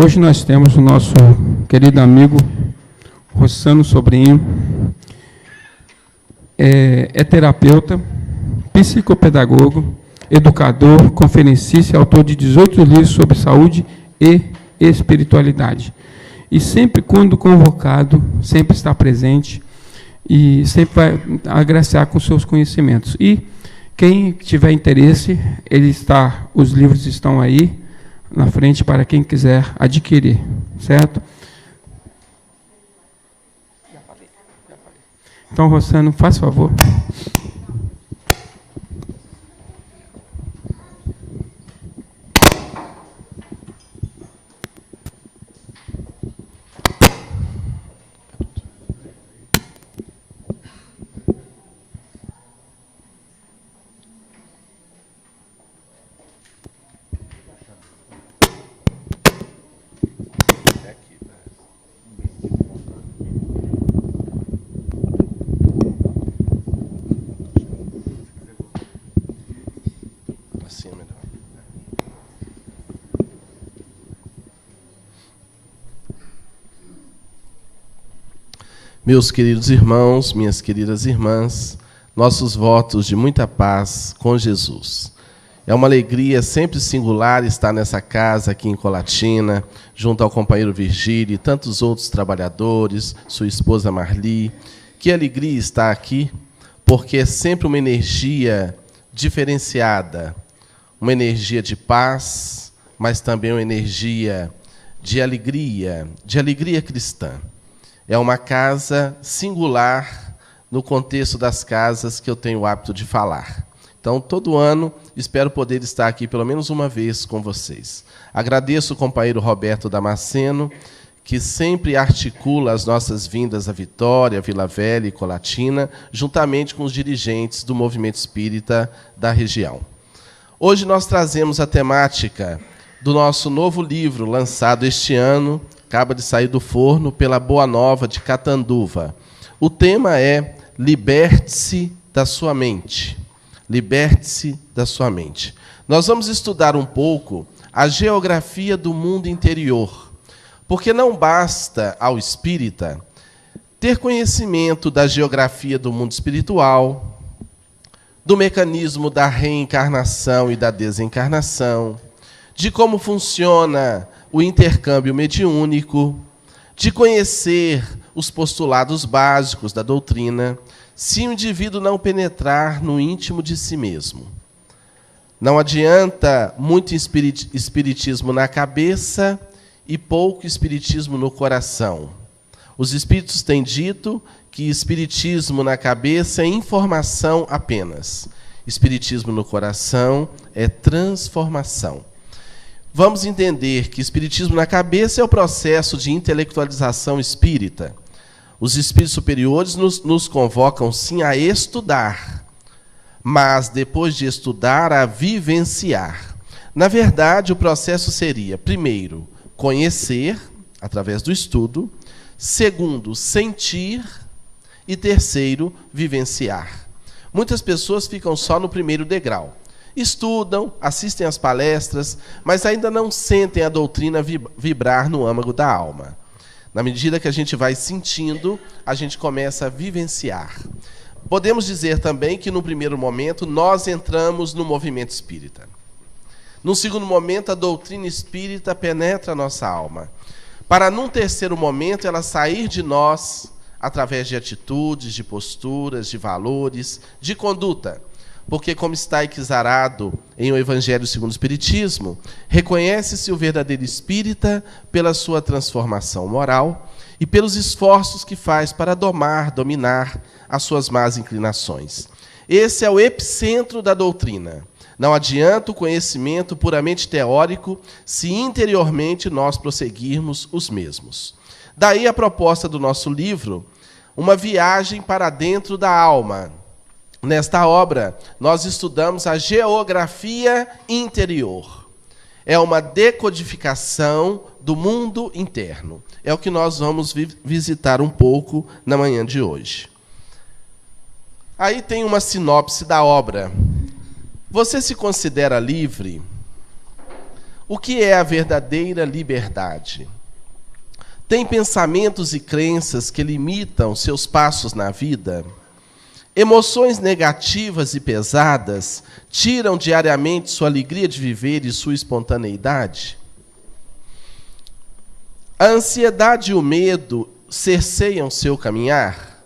Hoje nós temos o nosso querido amigo Rossano Sobrinho, é terapeuta, psicopedagogo, educador, conferencista e autor de 18 livros sobre saúde e espiritualidade. E sempre, quando convocado, sempre está presente e sempre vai agraciar com seus conhecimentos. E quem tiver interesse, os livros estão aí na frente para quem quiser adquirir, certo? Então, Rossano, faz favor. Meus queridos irmãos, minhas queridas irmãs, nossos votos de muita paz com Jesus. É uma alegria sempre singular estar nessa casa aqui em Colatina, junto ao companheiro Virgílio e tantos outros trabalhadores, sua esposa Marli. Que alegria estar aqui, porque é sempre uma energia diferenciada, uma energia de paz, mas também uma energia de alegria cristã. É uma casa singular no contexto das casas que eu tenho o hábito de falar. Então, todo ano, espero poder estar aqui pelo menos uma vez com vocês. Agradeço o companheiro Roberto Damasceno, que sempre articula as nossas vindas a Vitória, Vila Velha e Colatina, juntamente com os dirigentes do movimento espírita da região. Hoje nós trazemos a temática do nosso novo livro, lançado este ano, acaba de sair do forno, pela Boa Nova de Catanduva. O tema é Liberte-se da sua mente. Liberte-se da sua mente. Nós vamos estudar um pouco a geografia do mundo interior, porque não basta ao espírita ter conhecimento da geografia do mundo espiritual, do mecanismo da reencarnação e da desencarnação, de como funciona o intercâmbio mediúnico, de conhecer os postulados básicos da doutrina, se o indivíduo não penetrar no íntimo de si mesmo. Não adianta muito espiritismo na cabeça e pouco espiritismo no coração. Os espíritos têm dito que espiritismo na cabeça é informação apenas. Espiritismo no coração é transformação. Vamos entender que espiritismo na cabeça é o processo de intelectualização espírita. Os espíritos superiores nos convocam, sim, a estudar, mas, depois de estudar, a vivenciar. Na verdade, o processo seria, primeiro, conhecer, através do estudo, segundo, sentir e, terceiro, vivenciar. Muitas pessoas ficam só no primeiro degrau. Estudam, assistem às palestras, mas ainda não sentem a doutrina vibrar no âmago da alma. Na medida que a gente vai sentindo, a gente começa a vivenciar. Podemos dizer também que, no primeiro momento, nós entramos no movimento espírita. No segundo momento, a doutrina espírita penetra a nossa alma. Para, num terceiro momento, ela sair de nós através de atitudes, de posturas, de valores, de conduta. Porque, como está exarado em O Evangelho segundo o Espiritismo, reconhece-se o verdadeiro espírita pela sua transformação moral e pelos esforços que faz para dominar as suas más inclinações. Esse é o epicentro da doutrina. Não adianta o conhecimento puramente teórico se interiormente nós prosseguirmos os mesmos. Daí a proposta do nosso livro, uma viagem para dentro da alma. Nesta obra, nós estudamos a geografia interior. É uma decodificação do mundo interno. É o que nós vamos visitar um pouco na manhã de hoje. Aí tem uma sinopse da obra. Você se considera livre? O que é a verdadeira liberdade? Tem pensamentos e crenças que limitam seus passos na vida? Emoções negativas e pesadas tiram diariamente sua alegria de viver e sua espontaneidade? A ansiedade e o medo cerceiam seu caminhar?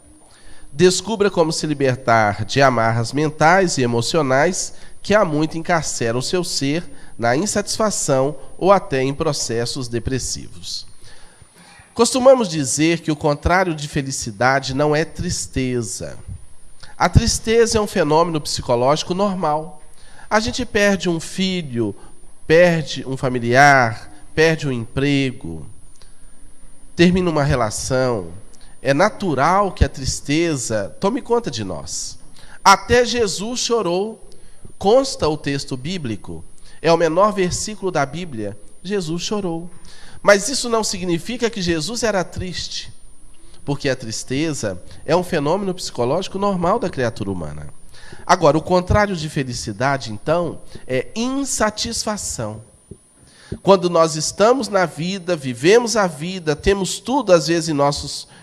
Descubra como se libertar de amarras mentais e emocionais que há muito encarceram seu ser na insatisfação ou até em processos depressivos. Costumamos dizer que o contrário de felicidade não é tristeza. A tristeza é um fenômeno psicológico normal. A gente perde um filho, perde um familiar, perde um emprego, termina uma relação. É natural que a tristeza tome conta de nós. Até Jesus chorou. Consta o texto bíblico. É o menor versículo da Bíblia. Jesus chorou. Mas isso não significa que Jesus era triste, porque a tristeza é um fenômeno psicológico normal da criatura humana. Agora, o contrário de felicidade, então, é insatisfação. Quando nós estamos na vida, vivemos a vida, temos tudo, às vezes,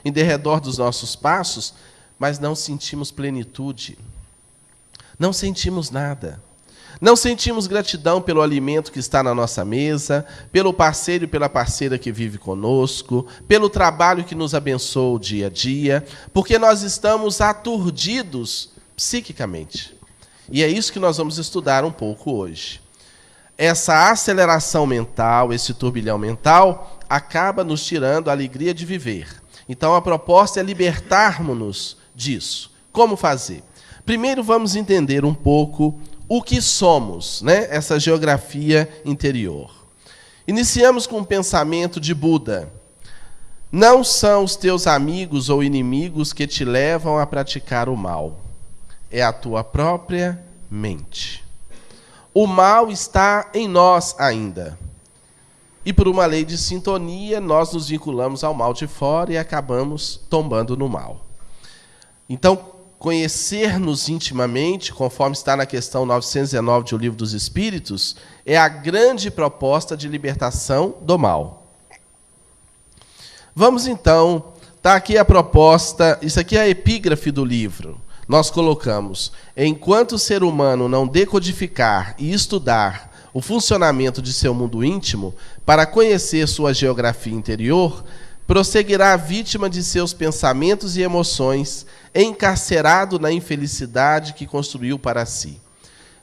em derredor dos nossos passos, mas não sentimos plenitude. Não sentimos nada. Não sentimos gratidão pelo alimento que está na nossa mesa, pelo parceiro e pela parceira que vive conosco, pelo trabalho que nos abençoa o dia a dia, porque nós estamos aturdidos psiquicamente. E é isso que nós vamos estudar um pouco hoje. Essa aceleração mental, esse turbilhão mental, acaba nos tirando a alegria de viver. Então a proposta é libertarmos-nos disso. Como fazer? Primeiro vamos entender um pouco o que somos, né? Essa geografia interior. Iniciamos com o pensamento de Buda. Não são os teus amigos ou inimigos que te levam a praticar o mal. É a tua própria mente. O mal está em nós ainda. E por uma lei de sintonia, nós nos vinculamos ao mal de fora e acabamos tombando no mal. Então, conhecer-nos intimamente, conforme está na questão 919 de O Livro dos Espíritos, é a grande proposta de libertação do mal. Vamos então, está aqui a proposta, isso aqui é a epígrafe do livro. Nós colocamos: enquanto o ser humano não decodificar e estudar o funcionamento de seu mundo íntimo para conhecer sua geografia interior, prosseguirá vítima de seus pensamentos e emoções, encarcerado na infelicidade que construiu para si.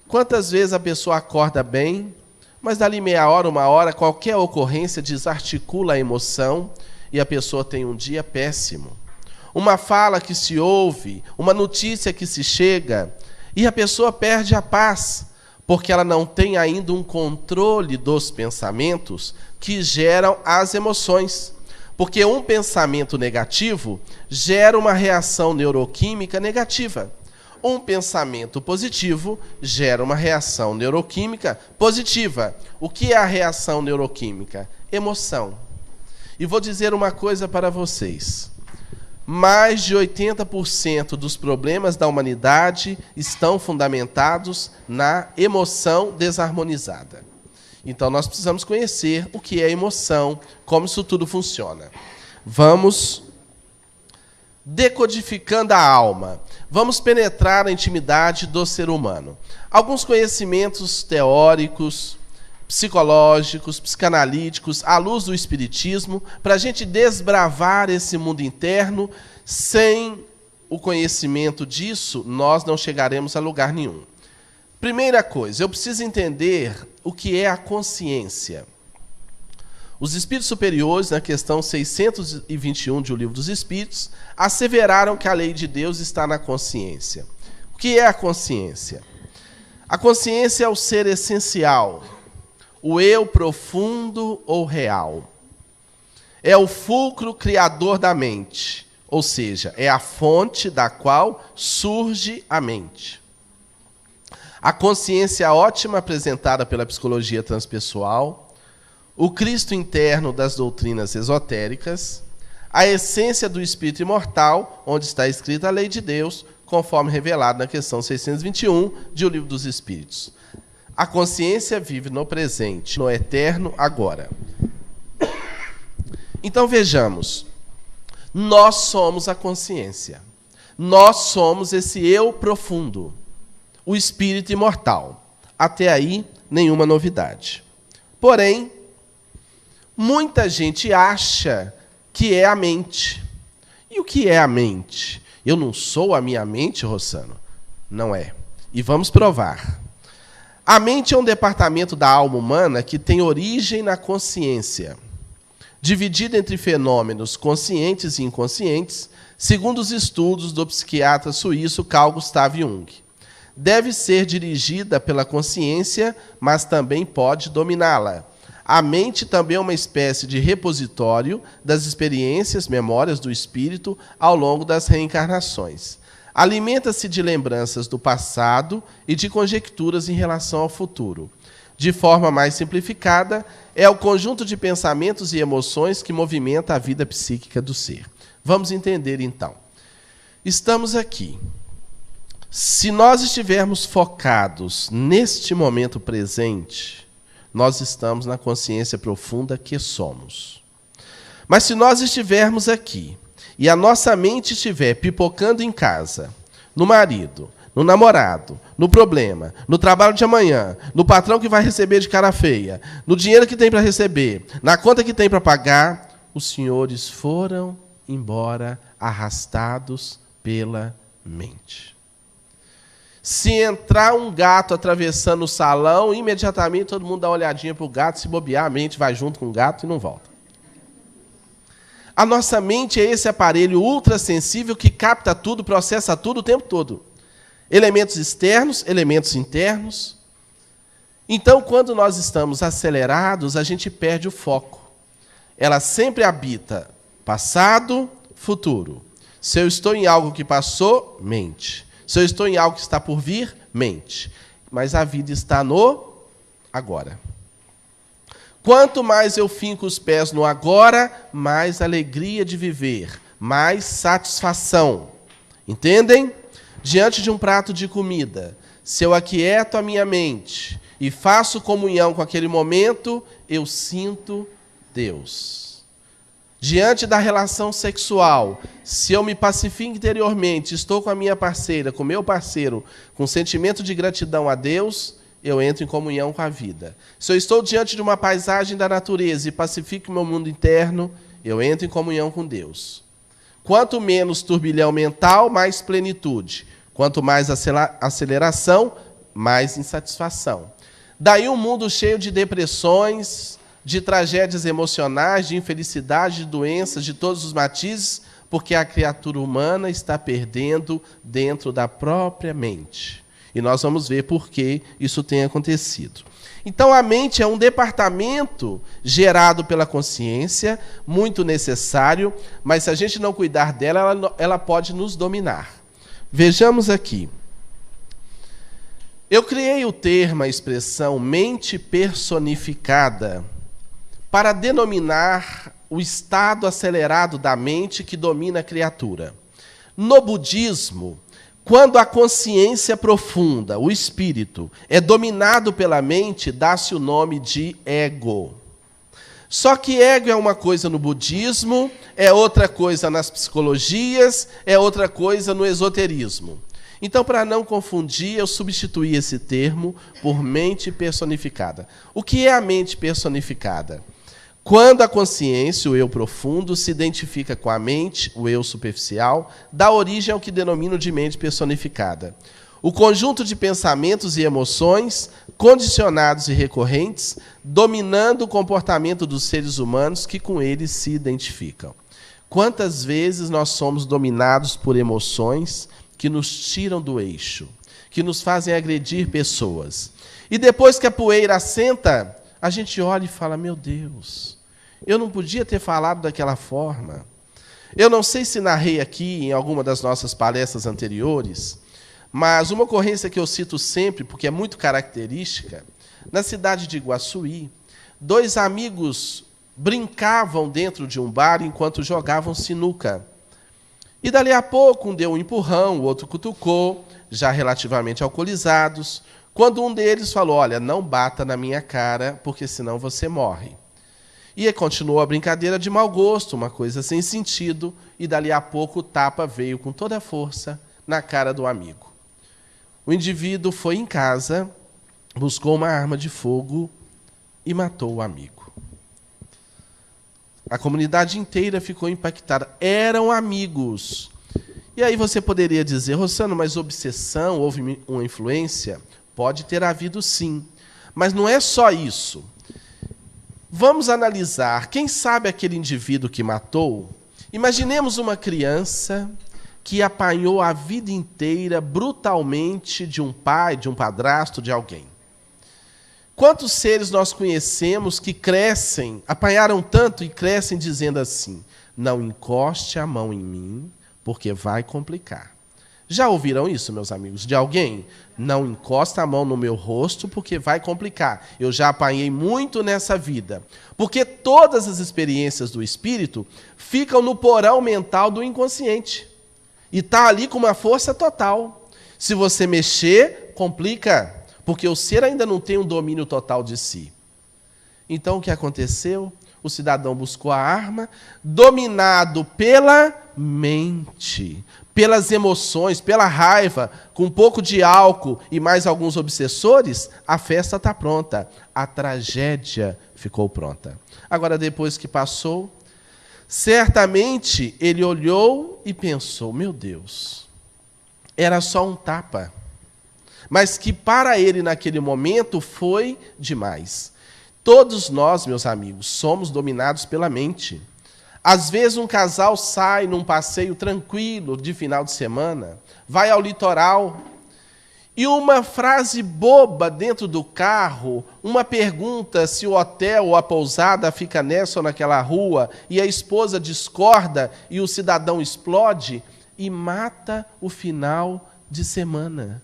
Quantas vezes a pessoa acorda bem, mas dali meia hora, uma hora, qualquer ocorrência desarticula a emoção e a pessoa tem um dia péssimo. Uma fala que se ouve, uma notícia que se chega, e a pessoa perde a paz, porque ela não tem ainda um controle dos pensamentos que geram as emoções. Porque um pensamento negativo gera uma reação neuroquímica negativa. Um pensamento positivo gera uma reação neuroquímica positiva. O que é a reação neuroquímica? Emoção. E vou dizer uma coisa para vocês. Mais de 80% dos problemas da humanidade estão fundamentados na emoção desarmonizada. Então, nós precisamos conhecer o que é emoção, como isso tudo funciona. Vamos decodificando a alma. Vamos penetrar a intimidade do ser humano. Alguns conhecimentos teóricos, psicológicos, psicanalíticos, à luz do espiritismo, para a gente desbravar esse mundo interno. Sem o conhecimento disso, nós não chegaremos a lugar nenhum. Primeira coisa, eu preciso entender o que é a consciência. Os espíritos superiores, na questão 621 de O Livro dos Espíritos, asseveraram que a lei de Deus está na consciência. O que é a consciência? A consciência é o ser essencial, o eu profundo ou real. É o fulcro criador da mente, ou seja, é a fonte da qual surge a mente. A consciência ótima apresentada pela psicologia transpessoal, o Cristo interno das doutrinas esotéricas, a essência do espírito imortal, onde está escrita a lei de Deus, conforme revelado na questão 621 de O Livro dos Espíritos. A consciência vive no presente, no eterno agora. Então vejamos, nós somos a consciência. Nós somos esse eu profundo, o espírito imortal. Até aí, nenhuma novidade. Porém, muita gente acha que é a mente. E o que é a mente? Eu não sou a minha mente, Rossano? Não é. E vamos provar. A mente é um departamento da alma humana que tem origem na consciência, dividida entre fenômenos conscientes e inconscientes, segundo os estudos do psiquiatra suíço Carl Gustav Jung. Deve ser dirigida pela consciência, mas também pode dominá-la. A mente também é uma espécie de repositório das experiências, memórias do espírito ao longo das reencarnações. Alimenta-se de lembranças do passado e de conjecturas em relação ao futuro. De forma mais simplificada, é o conjunto de pensamentos e emoções que movimenta a vida psíquica do ser. Vamos entender, então. Estamos aqui. Se nós estivermos focados neste momento presente, nós estamos na consciência profunda que somos. Mas se nós estivermos aqui e a nossa mente estiver pipocando em casa, no marido, no namorado, no problema, no trabalho de amanhã, no patrão que vai receber de cara feia, no dinheiro que tem para receber, na conta que tem para pagar, os senhores foram embora arrastados pela mente. Se entrar um gato atravessando o salão, imediatamente todo mundo dá uma olhadinha para o gato, se bobear, a mente vai junto com o gato e não volta. A nossa mente é esse aparelho ultrassensível que capta tudo, processa tudo o tempo todo. Elementos externos, elementos internos. Então, quando nós estamos acelerados, a gente perde o foco. Ela sempre habita passado, futuro. Se eu estou em algo que passou, mente. Se eu estou em algo que está por vir, mente. Mas a vida está no agora. Quanto mais eu finco os pés no agora, mais alegria de viver, mais satisfação. Entendem? Diante de um prato de comida, se eu aquieto a minha mente e faço comunhão com aquele momento, eu sinto Deus. Diante da relação sexual, se eu me pacifico interiormente, estou com a minha parceira, com o meu parceiro, com sentimento de gratidão a Deus, eu entro em comunhão com a vida. Se eu estou diante de uma paisagem da natureza e pacifico o meu mundo interno, eu entro em comunhão com Deus. Quanto menos turbilhão mental, mais plenitude. Quanto mais aceleração, mais insatisfação. Daí um mundo cheio de depressões, de tragédias emocionais, de infelicidade, de doenças, de todos os matizes, porque a criatura humana está perdendo dentro da própria mente. E nós vamos ver por que isso tem acontecido. Então, a mente é um departamento gerado pela consciência, muito necessário, mas se a gente não cuidar dela, ela pode nos dominar. Vejamos aqui. Eu criei o termo, a expressão mente personificada, para denominar o estado acelerado da mente que domina a criatura. No budismo, quando a consciência profunda, o espírito, é dominado pela mente, dá-se o nome de ego. Só que ego é uma coisa no budismo, é outra coisa nas psicologias, é outra coisa no esoterismo. Então, para não confundir, eu substituí esse termo por mente personificada. O que é a mente personificada? Quando a consciência, o eu profundo, se identifica com a mente, o eu superficial, dá origem ao que denomino de mente personificada. O conjunto de pensamentos e emoções, condicionados e recorrentes, dominando o comportamento dos seres humanos que com eles se identificam. Quantas vezes nós somos dominados por emoções que nos tiram do eixo, que nos fazem agredir pessoas. E depois que a poeira assenta, a gente olha e fala, meu Deus, eu não podia ter falado daquela forma. Eu não sei se narrei aqui em alguma das nossas palestras anteriores, mas uma ocorrência que eu cito sempre, porque é muito característica, na cidade de Iguaçuí, 2 amigos brincavam dentro de um bar enquanto jogavam sinuca. E dali a pouco, um deu um empurrão, o outro cutucou, já relativamente alcoolizados. quando um deles falou: olha, não bata na minha cara, porque senão você morre. E aí continuou a brincadeira de mau gosto, uma coisa sem sentido, e dali a pouco o tapa veio com toda a força na cara do amigo. O indivíduo foi em casa, buscou uma arma de fogo e matou o amigo. A comunidade inteira ficou impactada. Eram amigos. E aí você poderia dizer: Rossano, mas obsessão, houve uma influência? Pode ter havido sim. Mas não é só isso. Vamos analisar. Quem sabe aquele indivíduo que matou? Imaginemos uma criança que apanhou a vida inteira brutalmente de um pai, de um padrasto, de alguém. Quantos seres nós conhecemos que crescem, apanharam tanto e crescem dizendo assim: não encoste a mão em mim, porque vai complicar. Já ouviram isso, meus amigos, de alguém? Não encosta a mão no meu rosto, porque vai complicar. Eu já apanhei muito nessa vida. Porque todas as experiências do espírito ficam no porão mental do inconsciente. E está ali com uma força total. Se você mexer, complica, porque o ser ainda não tem um domínio total de si. Então, o que aconteceu? O cidadão buscou a arma, dominado pela mente, pelas emoções, pela raiva, com um pouco de álcool e mais alguns obsessores, a festa está pronta, a tragédia ficou pronta. Agora, depois que passou, certamente ele olhou e pensou: meu Deus, era só um tapa, mas que para ele naquele momento foi demais. Todos nós, meus amigos, somos dominados pela mente. Às vezes um casal sai num passeio tranquilo de final de semana, vai ao litoral, e uma frase boba dentro do carro, uma pergunta se o hotel ou a pousada fica nessa ou naquela rua, e a esposa discorda e o cidadão explode e mata o final de semana.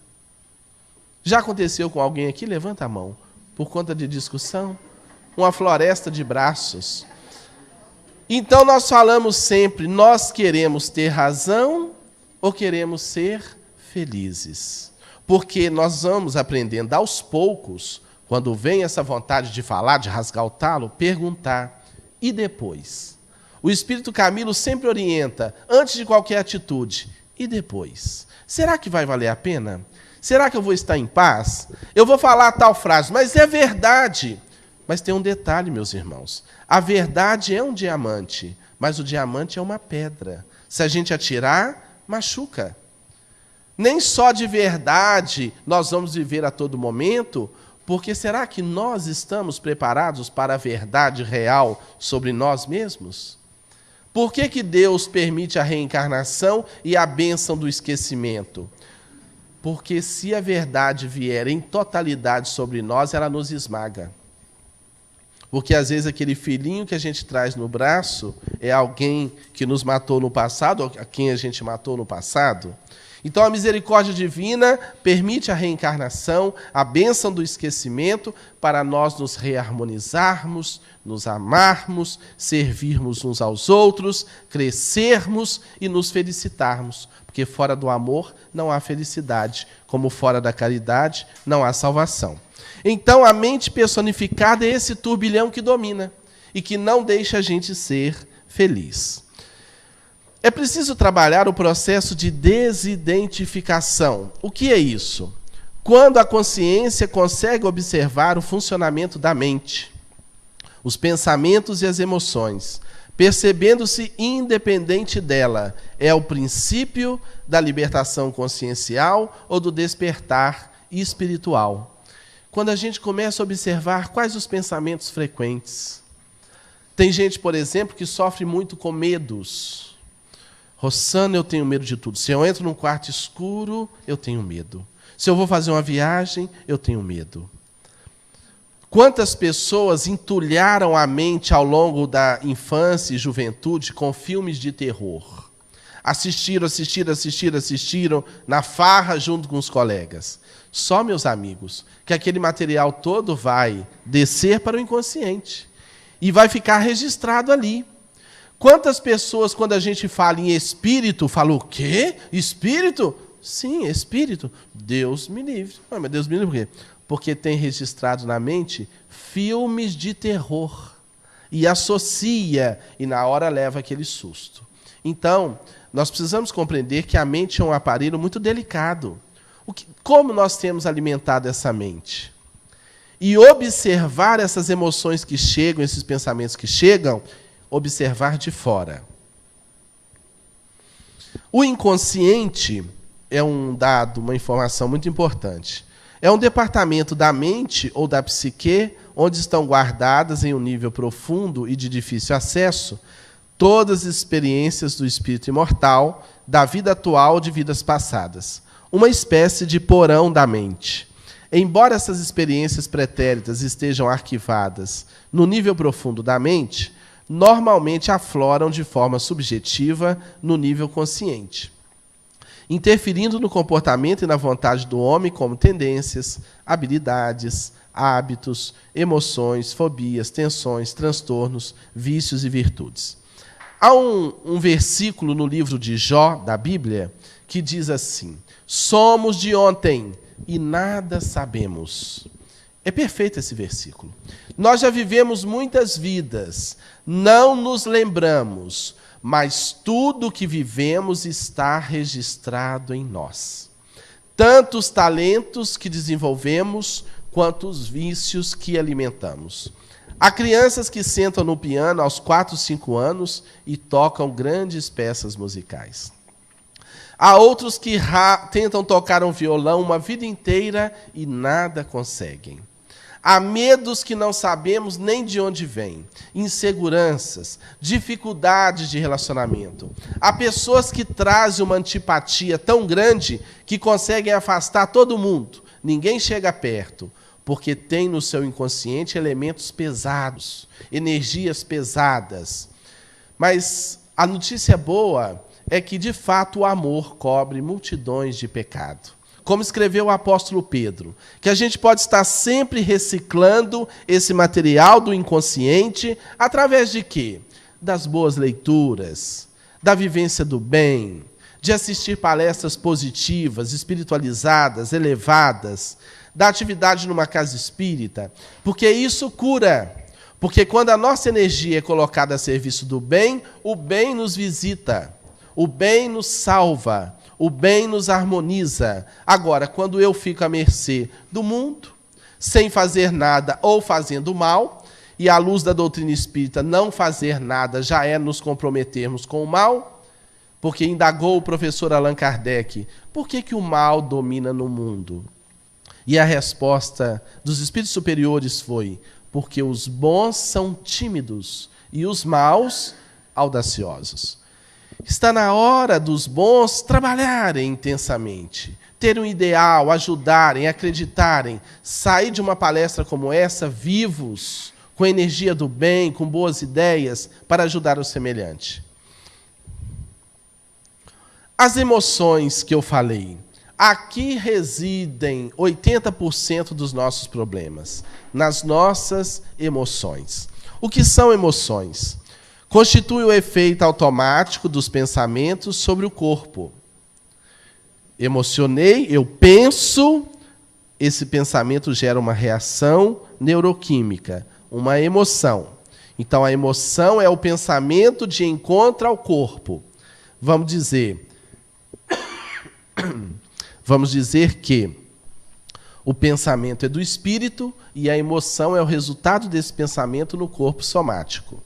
Já aconteceu com alguém aqui? Levanta a mão. Por conta de discussão? Uma floresta de braços. Então nós falamos sempre: nós queremos ter razão ou queremos ser felizes? Porque nós vamos aprendendo aos poucos, quando vem essa vontade de falar, de rasgar o talo, perguntar: e depois? O Espírito Camilo sempre orienta, antes de qualquer atitude: e depois? Será que vai valer a pena? Será que eu vou estar em paz? Eu vou falar tal frase, mas é verdade. Mas tem um detalhe, meus irmãos. A verdade é um diamante, mas o diamante é uma pedra. Se a gente atirar, machuca. Nem só de verdade nós vamos viver a todo momento, porque será que nós estamos preparados para a verdade real sobre nós mesmos? Por que Deus permite a reencarnação e a bênção do esquecimento? Porque se a verdade vier em totalidade sobre nós, ela nos esmaga. Porque às vezes aquele filhinho que a gente traz no braço é alguém que nos matou no passado, ou a quem a gente matou no passado. Então a misericórdia divina permite a reencarnação, a bênção do esquecimento, para nós nos reharmonizarmos, nos amarmos, servirmos uns aos outros, crescermos e nos felicitarmos. Porque fora do amor não há felicidade, como fora da caridade não há salvação. Então, a mente personificada é esse turbilhão que domina e que não deixa a gente ser feliz. É preciso trabalhar o processo de desidentificação. O que é isso? Quando a consciência consegue observar o funcionamento da mente, os pensamentos e as emoções, percebendo-se independente dela, é o princípio da libertação consciencial ou do despertar espiritual. Quando a gente começa a observar quais os pensamentos frequentes. Tem gente, por exemplo, que sofre muito com medos. Rossano, eu tenho medo de tudo. Se eu entro num quarto escuro, eu tenho medo. Se eu vou fazer uma viagem, eu tenho medo. Quantas pessoas entulharam a mente ao longo da infância e juventude com filmes de terror? Assistiram na farra junto com os colegas. Só, meus amigos, que aquele material todo vai descer para o inconsciente e vai ficar registrado ali. Quantas pessoas, quando a gente fala em espírito, falam: o quê? Espírito? Sim, espírito. Deus me livre. Mas Deus me livre por quê? Porque tem registrado na mente filmes de terror. E associa, e na hora leva aquele susto. Então, nós precisamos compreender que a mente é um aparelho muito delicado. Como nós temos alimentado essa mente? E observar essas emoções que chegam, esses pensamentos que chegam, observar de fora. O inconsciente é um dado, uma informação muito importante. É um departamento da mente ou da psique, onde estão guardadas em um nível profundo e de difícil acesso todas as experiências do espírito imortal, da vida atual ou de vidas passadas. Uma espécie de porão da mente. Embora essas experiências pretéritas estejam arquivadas no nível profundo da mente, normalmente afloram de forma subjetiva no nível consciente, interferindo no comportamento e na vontade do homem como tendências, habilidades, hábitos, emoções, fobias, tensões, transtornos, vícios e virtudes. Há um versículo no livro de Jó, da Bíblia, que diz assim: somos de ontem e nada sabemos. É perfeito esse versículo. Nós já vivemos muitas vidas, não nos lembramos, mas tudo que vivemos está registrado em nós. Tanto os talentos que desenvolvemos, quanto os vícios que alimentamos. Há crianças que sentam no piano aos 4, 5 anos e tocam grandes peças musicais. Há outros que tentam tocar um violão uma vida inteira e nada conseguem. Há medos que não sabemos nem de onde vêm, inseguranças, dificuldades de relacionamento. Há pessoas que trazem uma antipatia tão grande que conseguem afastar todo mundo. Ninguém chega perto, porque tem no seu inconsciente elementos pesados, energias pesadas. Mas a notícia boa é que, de fato, o amor cobre multidões de pecado. Como escreveu o apóstolo Pedro, que a gente pode estar sempre reciclando esse material do inconsciente através de quê? Das boas leituras, da vivência do bem, de assistir palestras positivas, espiritualizadas, elevadas, da atividade numa casa espírita, porque isso cura. Porque quando a nossa energia é colocada a serviço do bem, o bem nos visita, o bem nos salva, o bem nos harmoniza. Agora, quando eu fico à mercê do mundo, sem fazer nada ou fazendo mal, e à luz da doutrina espírita, não fazer nada já é nos comprometermos com o mal, porque indagou o professor Allan Kardec, por que o mal domina no mundo? E a resposta dos espíritos superiores foi, porque os bons são tímidos e os maus audaciosos. Está na hora dos bons trabalharem intensamente, ter um ideal, ajudarem, acreditarem, sair de uma palestra como essa vivos, com a energia do bem, com boas ideias, para ajudar o semelhante. As emoções que eu falei, aqui residem 80% dos nossos problemas, nas nossas emoções. O que são emoções? Constitui o efeito automático dos pensamentos sobre o corpo. Emocionei, eu penso, esse pensamento gera uma reação neuroquímica, uma emoção. Então, a emoção é o pensamento de encontro ao corpo. Vamos dizer que o pensamento é do espírito e a emoção é o resultado desse pensamento no corpo somático.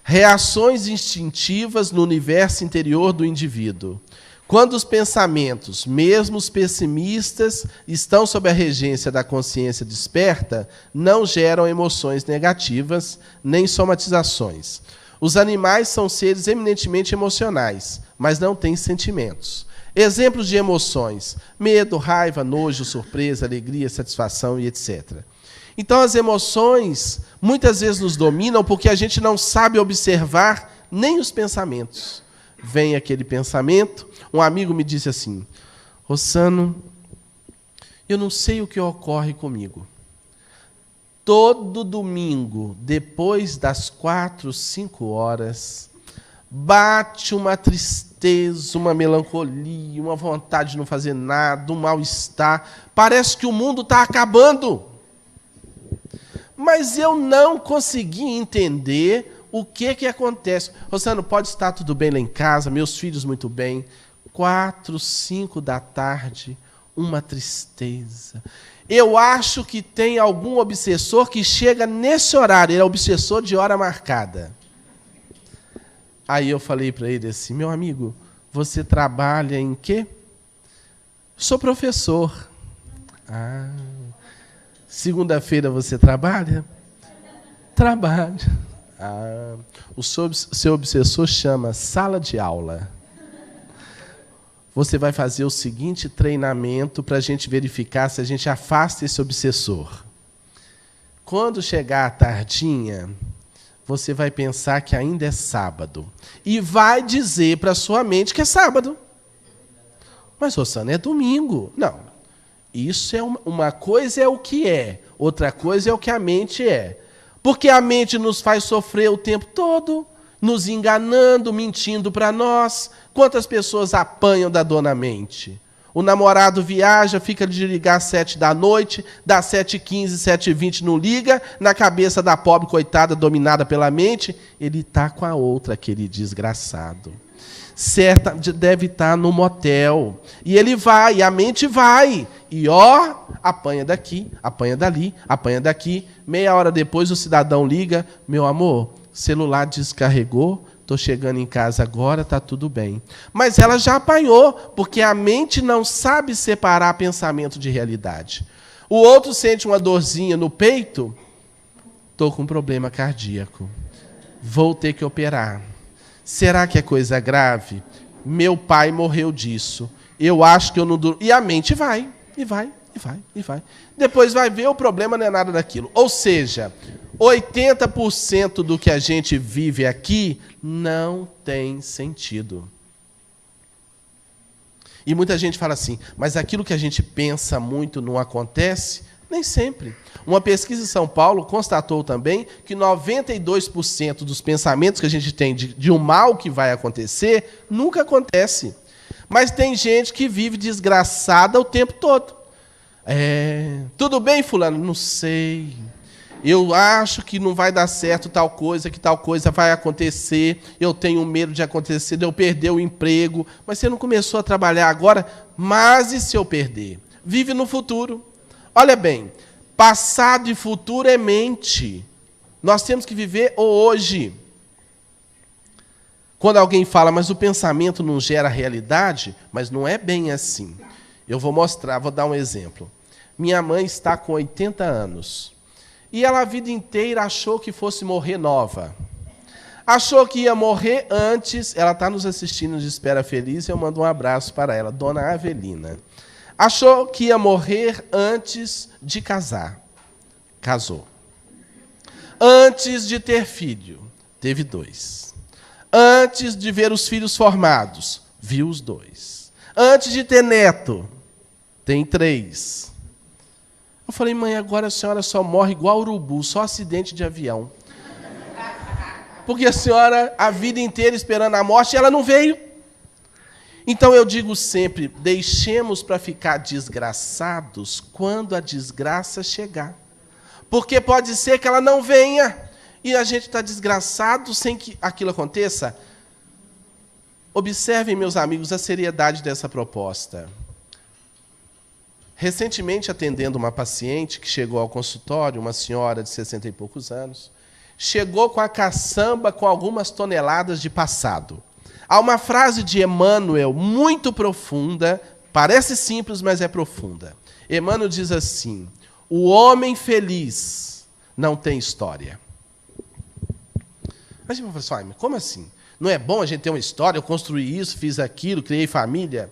Reações instintivas no universo interior do indivíduo. Quando os pensamentos, mesmo os pessimistas, estão sob a regência da consciência desperta, não geram emoções negativas, nem somatizações. Os animais são seres eminentemente emocionais, mas não têm sentimentos. Exemplos de emoções: medo, raiva, nojo, surpresa, alegria, satisfação e etc. Então, as emoções muitas vezes nos dominam porque a gente não sabe observar nem os pensamentos. Vem aquele pensamento, um amigo me disse assim: Rossano, eu não sei o que ocorre comigo. Todo domingo, depois das 4, 5 horas, bate uma tristeza, uma melancolia, uma vontade de não fazer nada, um mal-estar. Parece que o mundo está acabando. Mas eu não consegui entender o que acontece. Rosana, pode estar tudo bem lá em casa, meus filhos muito bem. 4, 5 da tarde, uma tristeza. Eu acho que tem algum obsessor que chega nesse horário, ele é obsessor de hora marcada. Aí eu falei para ele assim, meu amigo, você trabalha em quê? Sou professor. Ah, segunda-feira você trabalha? Trabalho. Ah, o seu obsessor chama sala de aula. Você vai fazer o seguinte treinamento para a gente verificar se a gente afasta esse obsessor. Quando chegar a tardinha, você vai pensar que ainda é sábado. E vai dizer para a sua mente que é sábado. Mas, Rosana, é domingo. Não. Isso é uma coisa é o que é, outra coisa é o que a mente é. Porque a mente nos faz sofrer o tempo todo, nos enganando, mentindo para nós. Quantas pessoas apanham da dor na mente? O namorado viaja, fica de ligar às 7 da noite, dá 7h15, 7h20, não liga, na cabeça da pobre coitada, dominada pela mente, ele está com a outra, aquele desgraçado. Certa, deve estar no motel. E ele vai, e a mente vai. E apanha daqui, apanha dali, apanha daqui. Meia hora depois o cidadão liga, meu amor, celular descarregou, estou chegando em casa agora, está tudo bem. Mas ela já apanhou, porque a mente não sabe separar pensamento de realidade. O outro sente uma dorzinha no peito, estou com um problema cardíaco, vou ter que operar. Será que é coisa grave? Meu pai morreu disso. Eu acho que eu não durmo. E a mente vai, e vai, e vai, e vai. Depois vai ver, o problema não é nada daquilo. Ou seja, 80% do que a gente vive aqui não tem sentido. E muita gente fala assim, mas aquilo que a gente pensa muito não acontece? Nem sempre. Uma pesquisa em São Paulo constatou também que 92% dos pensamentos que a gente tem de um mal que vai acontecer, nunca acontece. Mas tem gente que vive desgraçada o tempo todo. Tudo bem, fulano? Não sei. Eu acho que não vai dar certo tal coisa, que tal coisa vai acontecer. Eu tenho medo de acontecer, de eu perder o emprego. Mas você não começou a trabalhar agora? Mas e se eu perder? Vive no futuro. Olha bem, passado e futuro é mente. Nós temos que viver o hoje. Quando alguém fala, mas o pensamento não gera realidade, mas não é bem assim. Eu vou mostrar, vou dar um exemplo. Minha mãe está com 80 anos. E ela a vida inteira achou que fosse morrer nova. Achou que ia morrer antes, ela está nos assistindo de Espera Feliz, eu mando um abraço para ela, Dona Avelina. Achou que ia morrer antes de casar. Casou. Antes de ter filho, teve 2. Antes de ver os filhos formados, viu os 2. Antes de ter neto, tem 3. Eu falei, mãe, agora a senhora só morre igual urubu, só acidente de avião. Porque a senhora, a vida inteira esperando a morte, e ela não veio. Então eu digo sempre, deixemos para ficar desgraçados quando a desgraça chegar. Porque pode ser que ela não venha, e a gente está desgraçado sem que aquilo aconteça. Observem, meus amigos, a seriedade dessa proposta. Recentemente, atendendo uma paciente que chegou ao consultório, uma senhora de 60 e poucos anos, chegou com a caçamba com algumas toneladas de passado. Há uma frase de Emmanuel muito profunda, parece simples, mas é profunda. Emmanuel diz assim, o homem feliz não tem história. Mas você fala assim, como assim? Não é bom a gente ter uma história, eu construí isso, fiz aquilo, criei família?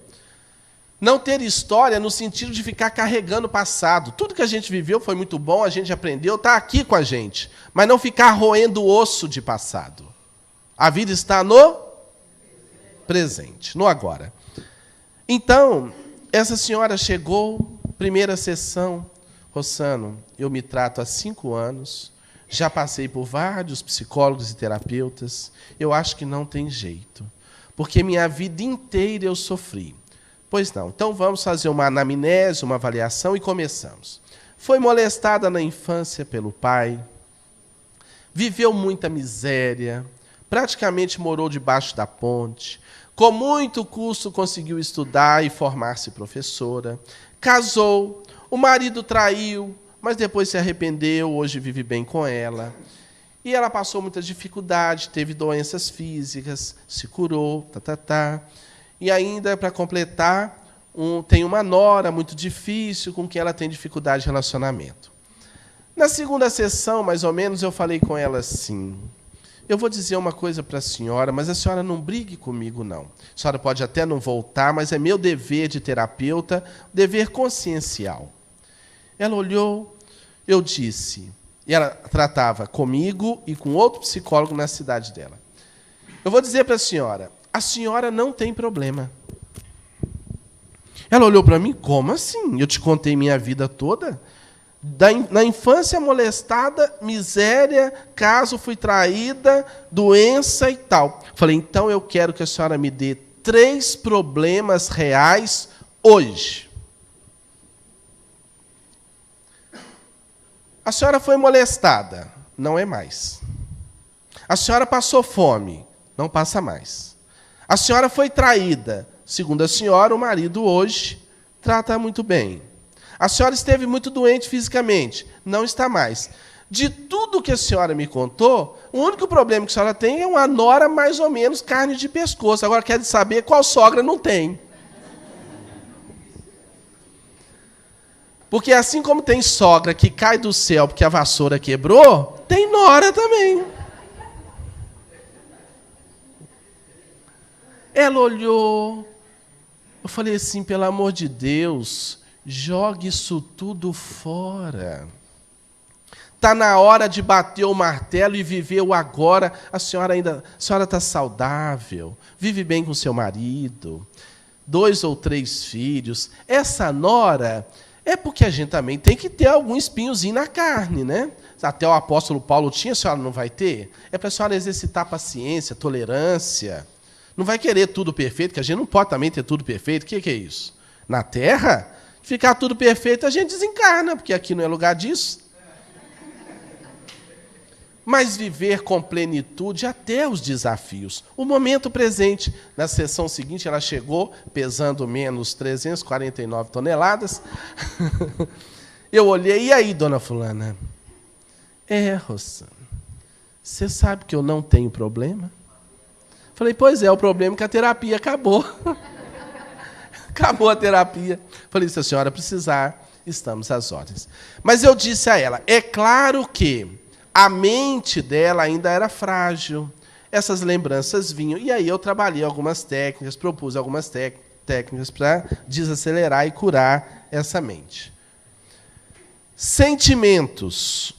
Não ter história no sentido de ficar carregando o passado. Tudo que a gente viveu foi muito bom, a gente aprendeu, está aqui com a gente. Mas não ficar roendo o osso de passado. A vida está no presente, no agora. Então, essa senhora chegou, primeira sessão, Rossano, eu me trato há 5 anos, Já passei por vários psicólogos e terapeutas. Eu acho que não tem jeito, porque minha vida inteira eu sofri. Pois não. Então vamos fazer uma anamnese, uma avaliação e começamos. Foi molestada na infância pelo pai, viveu muita miséria, praticamente morou debaixo da ponte, com muito custo conseguiu estudar e formar-se professora, casou, o marido traiu, mas depois se arrependeu, hoje vive bem com ela. E ela passou muitas dificuldades, teve doenças físicas, se curou, E ainda, para completar, tem uma nora muito difícil com quem ela tem dificuldade de relacionamento. Na segunda sessão, mais ou menos, eu falei com ela assim: eu vou dizer uma coisa para a senhora, mas a senhora não brigue comigo, não. A senhora pode até não voltar, mas é meu dever de terapeuta, dever consciencial. Ela olhou, eu disse, e ela tratava comigo e com outro psicólogo na cidade dela. Eu vou dizer para a senhora não tem problema. Ela olhou para mim, como assim? Eu te contei minha vida toda? Na infância molestada, miséria, caso fui traída, doença e tal. Falei, então eu quero que a senhora me dê 3 problemas reais hoje. A senhora foi molestada, não é mais. A senhora passou fome, não passa mais. A senhora foi traída, segundo a senhora, o marido hoje trata muito bem. A senhora esteve muito doente fisicamente, não está mais. De tudo que a senhora me contou, o único problema que a senhora tem é uma nora mais ou menos carne de pescoço. Agora quer saber qual sogra não tem. Porque assim como tem sogra que cai do céu porque a vassoura quebrou, tem nora também. Ela olhou. Eu falei assim, pelo amor de Deus, jogue isso tudo fora. Está na hora de bater o martelo e viver o agora. A senhora está saudável, vive bem com seu marido, 2 ou 3 filhos. Essa nora é porque a gente também tem que ter algum espinhozinho na carne, né? Até o apóstolo Paulo tinha, a senhora não vai ter? É para a senhora exercitar paciência, tolerância. Não vai querer tudo perfeito, que a gente não pode também ter tudo perfeito. O que é isso? Na terra, ficar tudo perfeito, a gente desencarna, porque aqui não é lugar disso. Mas viver com plenitude até os desafios. O momento presente. Na sessão seguinte, ela chegou pesando menos 349 toneladas. Eu olhei, e aí, dona fulana? Rosana, você sabe que eu não tenho problema? Falei, pois é, o problema é que a terapia acabou. Acabou a terapia. Falei, se a senhora precisar, estamos às ordens. Mas eu disse a ela, é claro que a mente dela ainda era frágil. Essas lembranças vinham. E aí eu trabalhei algumas técnicas, propus algumas técnicas para desacelerar e curar essa mente. Sentimentos.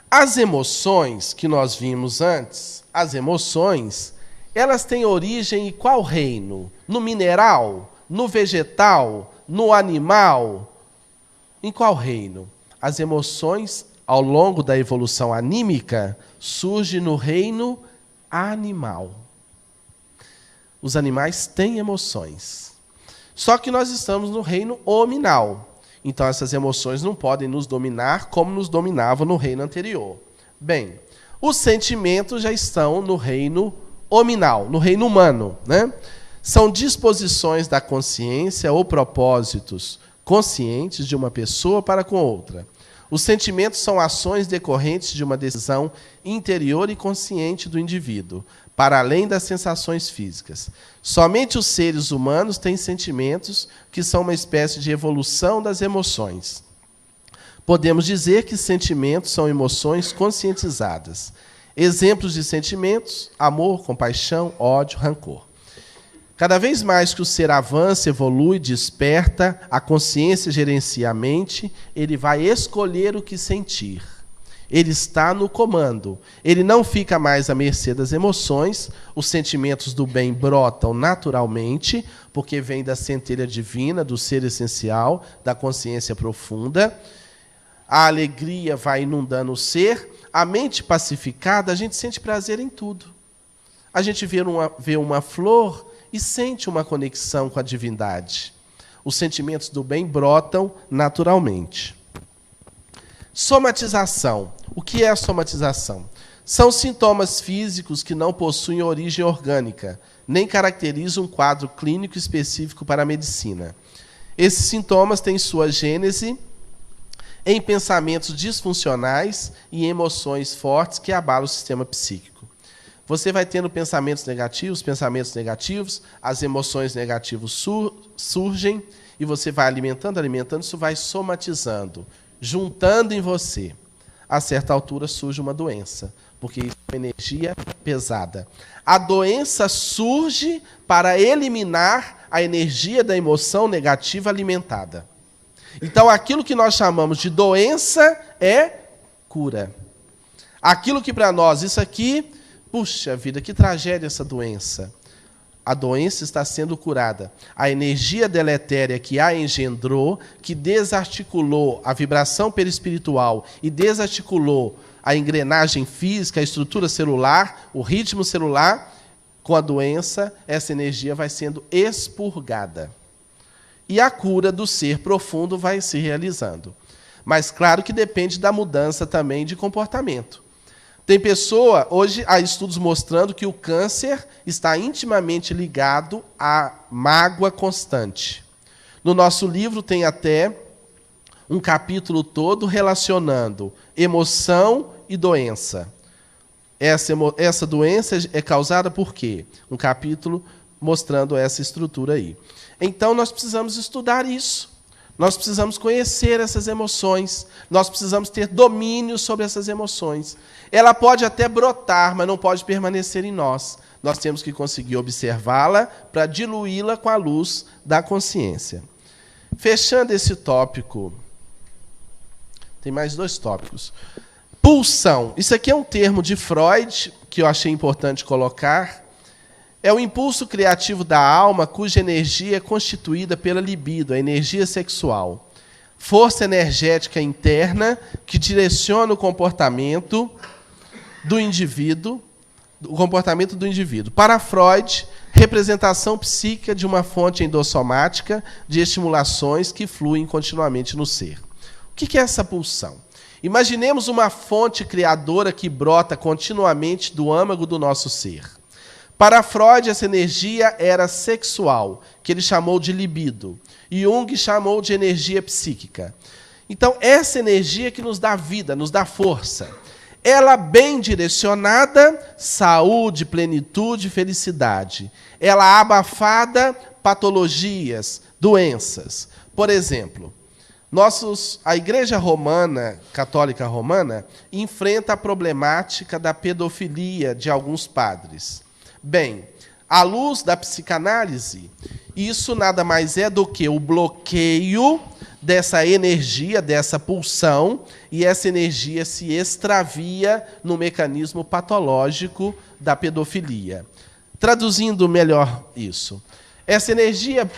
As emoções que nós vimos antes, as emoções, elas têm origem em qual reino? No mineral? No vegetal? No animal? Em qual reino? As emoções, ao longo da evolução anímica, surgem no reino animal. Os animais têm emoções. Só que nós estamos no reino hominal. Então, essas emoções não podem nos dominar como nos dominavam no reino anterior. Bem, os sentimentos já estão no reino hominal, no reino humano, né? São disposições da consciência ou propósitos conscientes de uma pessoa para com outra. Os sentimentos são ações decorrentes de uma decisão interior e consciente do indivíduo, para além das sensações físicas. Somente os seres humanos têm sentimentos que são uma espécie de evolução das emoções. Podemos dizer que sentimentos são emoções conscientizadas. Exemplos de sentimentos: amor, compaixão, ódio, rancor. Cada vez mais que o ser avança, evolui, desperta, a consciência gerencia a mente, ele vai escolher o que sentir. Ele está no comando. Ele não fica mais à mercê das emoções. Os sentimentos do bem brotam naturalmente, porque vem da centelha divina, do ser essencial, da consciência profunda. a alegria vai inundando o ser, a mente pacificada, a gente sente prazer em tudo. A gente vê uma flor e sente uma conexão com a divindade. Os sentimentos do bem brotam naturalmente. Somatização. O que é a somatização? São sintomas físicos que não possuem origem orgânica, nem caracterizam um quadro clínico específico para a medicina. Esses sintomas têm sua gênese em pensamentos disfuncionais e emoções fortes que abalam o sistema psíquico. Você vai tendo pensamentos negativos, as emoções negativas surgem e você vai alimentando, isso vai somatizando, juntando em você. A certa altura surge uma doença, porque isso é uma energia pesada. A doença surge para eliminar a energia da emoção negativa alimentada. Então, aquilo que nós chamamos de doença é cura. Aquilo que para nós, isso aqui, puxa vida, que tragédia essa doença. A doença está sendo curada. A energia deletéria que a engendrou, que desarticulou a vibração perispiritual e desarticulou a engrenagem física, a estrutura celular, o ritmo celular, com a doença, essa energia vai sendo expurgada. E a cura do ser profundo vai se realizando. Mas claro que depende da mudança também de comportamento. Tem pessoa, hoje há estudos mostrando que o câncer está intimamente ligado à mágoa constante. No nosso livro tem até um capítulo todo relacionando emoção e doença. Essa doença é causada por quê? Um capítulo mostrando essa estrutura aí. Então, nós precisamos estudar isso. Nós precisamos conhecer essas emoções. Nós precisamos ter domínio sobre essas emoções. Ela pode até brotar, mas não pode permanecer em nós. Nós temos que conseguir observá-la para diluí-la com a luz da consciência. Fechando esse tópico, tem mais 2 tópicos. Pulsão. Isso aqui é um termo de Freud, que eu achei importante colocar. É o impulso criativo da alma, cuja energia é constituída pela libido, a energia sexual. Força energética interna que direciona o comportamento do indivíduo. Para Freud, representação psíquica de uma fonte endossomática de estimulações que fluem continuamente no ser. O que é essa pulsão? Imaginemos uma fonte criadora que brota continuamente do âmago do nosso ser. Para Freud, essa energia era sexual, que ele chamou de libido. Jung chamou de energia psíquica. Então, essa energia que nos dá vida, nos dá força. Ela bem direcionada, saúde, plenitude, felicidade. Ela abafada, patologias, doenças. Por exemplo, a Igreja Romana, Católica Romana, enfrenta a problemática da pedofilia de alguns padres. Bem, à luz da psicanálise, isso nada mais é do que o bloqueio dessa energia, dessa pulsão, e essa energia se extravia no mecanismo patológico da pedofilia. Traduzindo melhor isso, essa energia,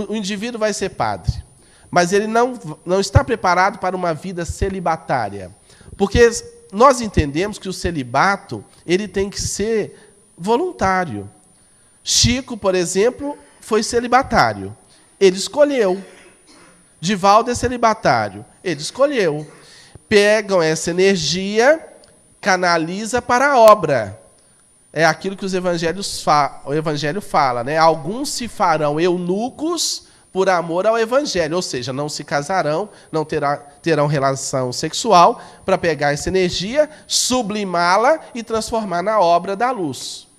o indivíduo vai ser padre, mas ele não está preparado para uma vida celibatária, porque nós entendemos que o celibato ele tem que ser voluntário. Chico, por exemplo, foi celibatário. Ele escolheu. Divaldo é celibatário. Ele escolheu. Pegam essa energia, canaliza para a obra. É aquilo que o Evangelho fala, né? Alguns se farão eunucos por amor ao Evangelho, ou seja, não se casarão, não terão relação sexual, para pegar essa energia, sublimá-la e transformar na obra da luz.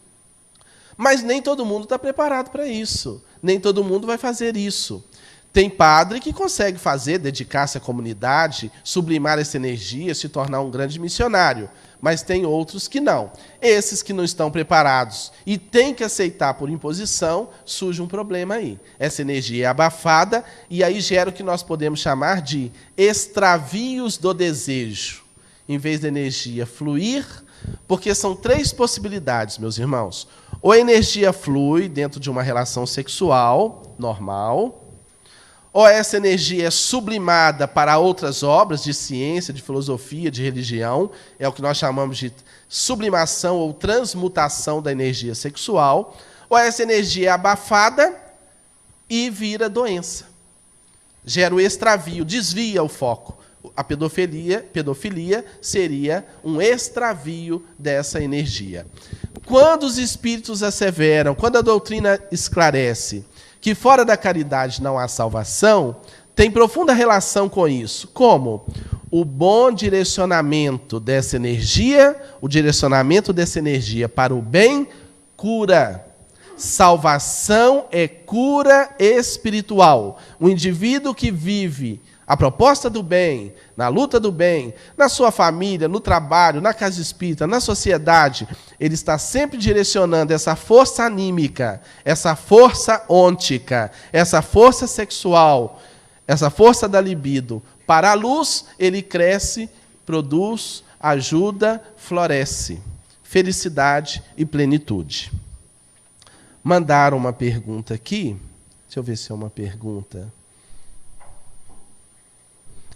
Mas nem todo mundo está preparado para isso. Nem todo mundo vai fazer isso. Tem padre que consegue fazer, dedicar-se à comunidade, sublimar essa energia, se tornar um grande missionário. Mas tem outros que não. Esses que não estão preparados e têm que aceitar por imposição, surge um problema aí. Essa energia é abafada e aí gera o que nós podemos chamar de extravios do desejo. Em vez da energia fluir, porque são 3 possibilidades, meus irmãos. Ou a energia flui dentro de uma relação sexual normal, ou essa energia é sublimada para outras obras de ciência, de filosofia, de religião, é o que nós chamamos de sublimação ou transmutação da energia sexual, ou essa energia é abafada e vira doença. Gera o extravio, desvia o foco. A pedofilia seria um extravio dessa energia. Quando os espíritos asseveram, quando a doutrina esclarece que fora da caridade não há salvação, tem profunda relação com isso. Como? O bom direcionamento dessa energia, o direcionamento dessa energia para o bem, cura. Salvação é cura espiritual. O indivíduo que vive a proposta do bem, na luta do bem, na sua família, no trabalho, na casa espírita, na sociedade, ele está sempre direcionando essa força anímica, essa força ôntica, essa força sexual, essa força da libido. Para a luz, ele cresce, produz, ajuda, floresce. Felicidade e plenitude. Mandaram uma pergunta aqui. Deixa eu ver se é uma pergunta.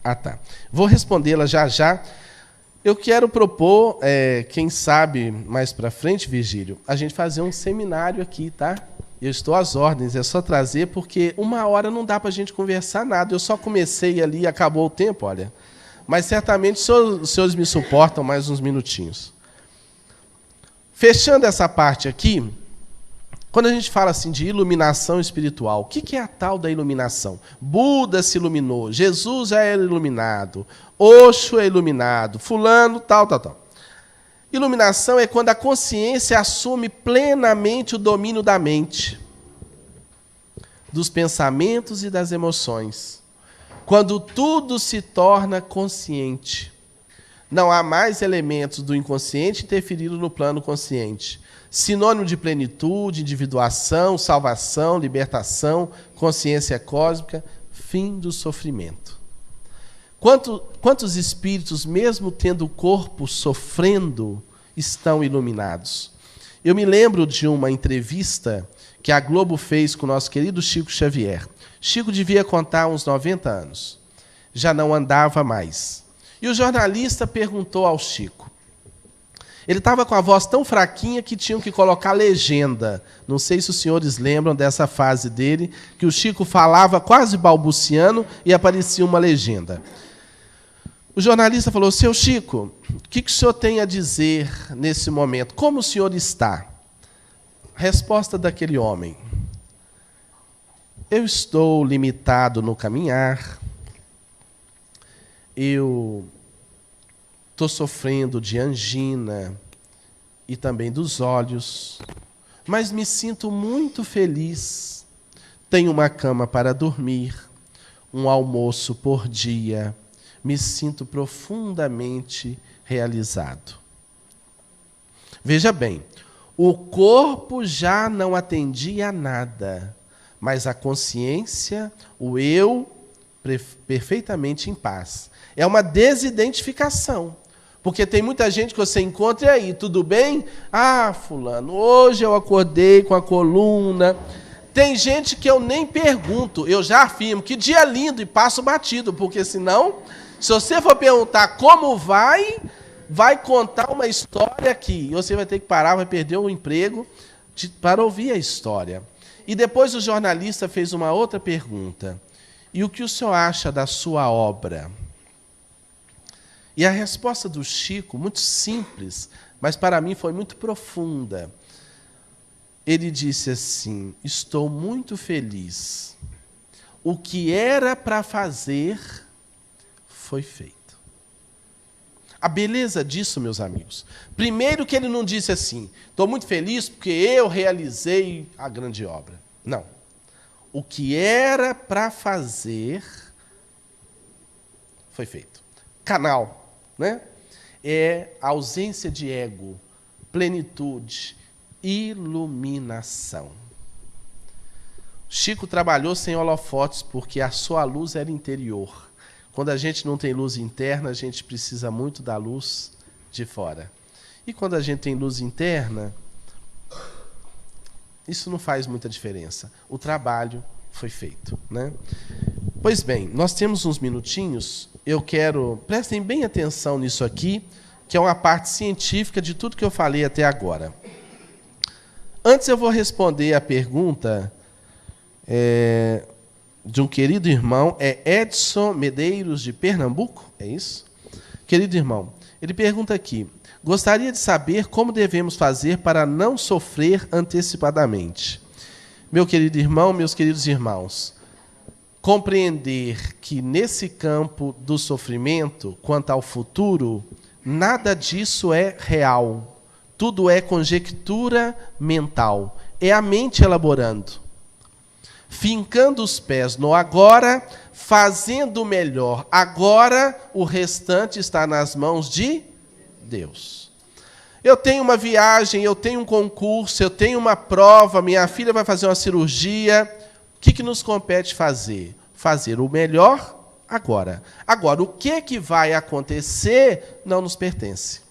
Ah, tá. Vou respondê-la já já. Eu quero propor, quem sabe, mais para frente, Virgílio, a gente fazer um seminário aqui, tá? Eu estou às ordens, é só trazer, porque 1 hora não dá para a gente conversar nada. Eu só comecei ali e acabou o tempo, olha. Mas certamente os senhores me suportam mais uns minutinhos. Fechando essa parte aqui, quando a gente fala assim de iluminação espiritual, o que é a tal da iluminação? Buda se iluminou, Jesus já era iluminado, Osho é iluminado, fulano, tal. Iluminação é quando a consciência assume plenamente o domínio da mente, dos pensamentos e das emoções. Quando tudo se torna consciente. Não há mais elementos do inconsciente interferindo no plano consciente. Sinônimo de plenitude, individuação, salvação, libertação, consciência cósmica, fim do sofrimento. Quantos espíritos, mesmo tendo o corpo sofrendo, estão iluminados? Eu me lembro de uma entrevista que a Globo fez com o nosso querido Chico Xavier. Chico devia contar uns 90 anos. Já não andava mais. E o jornalista perguntou ao Chico. Ele estava com a voz tão fraquinha que tinham que colocar legenda. Não sei se os senhores lembram dessa fase dele, que o Chico falava quase balbuciando e aparecia uma legenda. O jornalista falou: seu Chico, o que o senhor tem a dizer nesse momento? Como o senhor está? A resposta daquele homem: eu estou limitado no caminhar, eu estou sofrendo de angina e também dos olhos, mas me sinto muito feliz. Tenho uma cama para dormir, um almoço por dia. Me sinto profundamente realizado. Veja bem, o corpo já não atendia a nada, mas a consciência, o eu, perfeitamente em paz. É uma desidentificação. Porque tem muita gente que você encontra, e aí, tudo bem? Ah, fulano, hoje eu acordei com a coluna. Tem gente que eu nem pergunto, eu já afirmo, que dia lindo, e passo batido, porque senão, se você for perguntar como vai contar uma história aqui, você vai ter que parar, vai perder o emprego para ouvir a história. E depois o jornalista fez uma outra pergunta. E o que o senhor acha da sua obra? E a resposta do Chico, muito simples, mas para mim foi muito profunda. Ele disse assim: estou muito feliz. O que era para fazer foi feito. A beleza disso, meus amigos. Primeiro que ele não disse assim: estou muito feliz porque eu realizei a grande obra. Não. O que era para fazer foi feito. Canal. Né? É ausência de ego, plenitude, iluminação. Chico trabalhou sem holofotes porque a sua luz era interior. Quando a gente não tem luz interna, a gente precisa muito da luz de fora. E quando a gente tem luz interna, isso não faz muita diferença. O trabalho foi feito. Né? Pois bem, nós temos uns minutinhos. Prestem bem atenção nisso aqui, que é uma parte científica de tudo que eu falei até agora. Antes eu vou responder a pergunta de um querido irmão, Edson Medeiros, de Pernambuco, é isso? Querido irmão, ele pergunta aqui: gostaria de saber como devemos fazer para não sofrer antecipadamente. Meu querido irmão, meus queridos irmãos, compreender que nesse campo do sofrimento, quanto ao futuro, nada disso é real. Tudo é conjectura mental. É a mente elaborando. Fincando os pés no agora, fazendo o melhor. Agora, o restante está nas mãos de Deus. Eu tenho uma viagem, eu tenho um concurso, eu tenho uma prova, minha filha vai fazer uma cirurgia. O que nos compete fazer? Fazer o melhor agora. Agora, o que vai acontecer não nos pertence.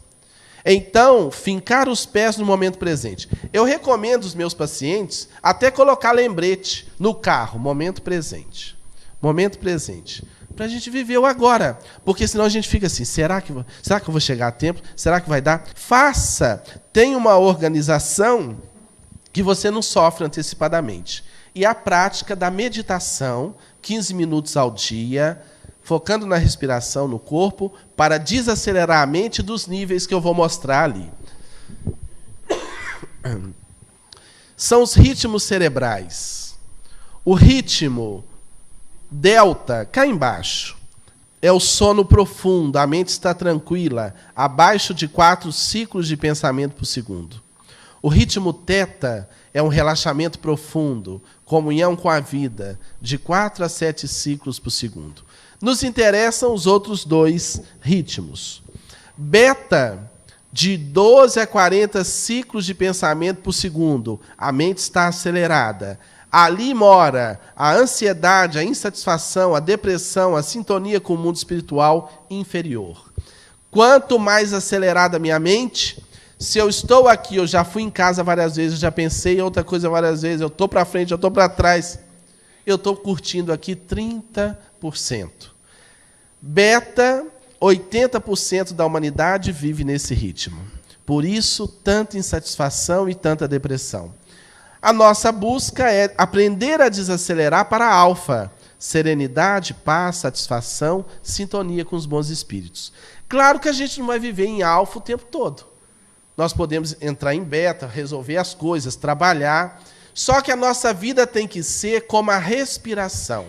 Então, fincar os pés no momento presente. Eu recomendo aos meus pacientes até colocar lembrete no carro, momento presente. Momento presente. Para a gente viver o agora. Porque senão a gente fica assim, será que eu vou chegar a tempo? Será que vai dar? Faça. Tem uma organização que você não sofre antecipadamente. E a prática da meditação, 15 minutos ao dia, focando na respiração, no corpo, para desacelerar a mente dos níveis que eu vou mostrar ali. São os ritmos cerebrais. O ritmo delta, cá embaixo, é o sono profundo, a mente está tranquila, abaixo de 4 ciclos de pensamento por segundo. O ritmo teta é um relaxamento profundo, comunhão com a vida, de 4 a 7 ciclos por segundo. Nos interessam os outros 2 ritmos. Beta, de 12 a 40 ciclos de pensamento por segundo. A mente está acelerada. Ali mora a ansiedade, a insatisfação, a depressão, a sintonia com o mundo espiritual inferior. Quanto mais acelerada a minha mente, se eu estou aqui, eu já fui em casa várias vezes, eu já pensei em outra coisa várias vezes, eu estou para frente, eu estou para trás, eu estou curtindo aqui 30%. Beta, 80% da humanidade vive nesse ritmo. Por isso, tanta insatisfação e tanta depressão. A nossa busca é aprender a desacelerar para a alfa. Serenidade, paz, satisfação, sintonia com os bons espíritos. Claro que a gente não vai viver em alfa o tempo todo. Nós podemos entrar em beta, resolver as coisas, trabalhar. Só que a nossa vida tem que ser como a respiração.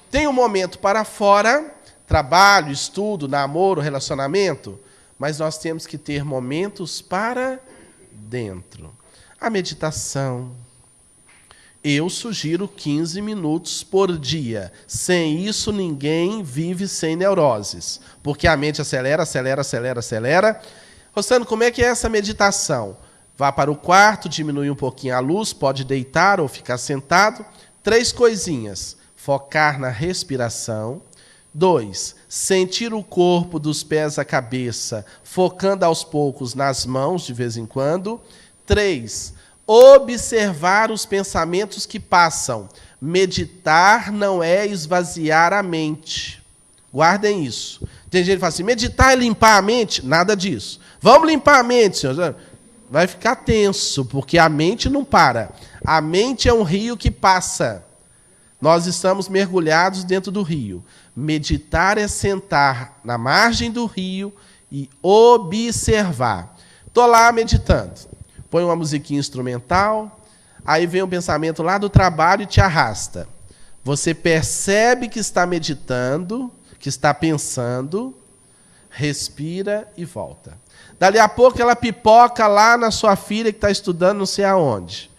Tem um momento para fora, trabalho, estudo, namoro, relacionamento, mas nós temos que ter momentos para dentro. A meditação. Eu sugiro 15 minutos por dia. Sem isso, ninguém vive sem neuroses. Porque a mente acelera, acelera, acelera, acelera. Rosana, como é que é essa meditação? Vá para o quarto, diminui um pouquinho a luz, pode deitar ou ficar sentado. 3 coisinhas. Focar na respiração. 2, sentir o corpo dos pés à cabeça, focando aos poucos nas mãos, de vez em quando. 3, observar os pensamentos que passam. Meditar não é esvaziar a mente. Guardem isso. Tem gente que fala assim, meditar é limpar a mente? Nada disso. Vamos limpar a mente, senhor. Vai ficar tenso, porque a mente não para. A mente é um rio que passa. Nós estamos mergulhados dentro do rio. Meditar é sentar na margem do rio e observar. Estou lá meditando. Põe uma musiquinha instrumental, aí vem um pensamento lá do trabalho e te arrasta. Você percebe que está meditando, que está pensando, respira e volta. Dali a pouco ela pipoca lá na sua filha que está estudando não sei aonde.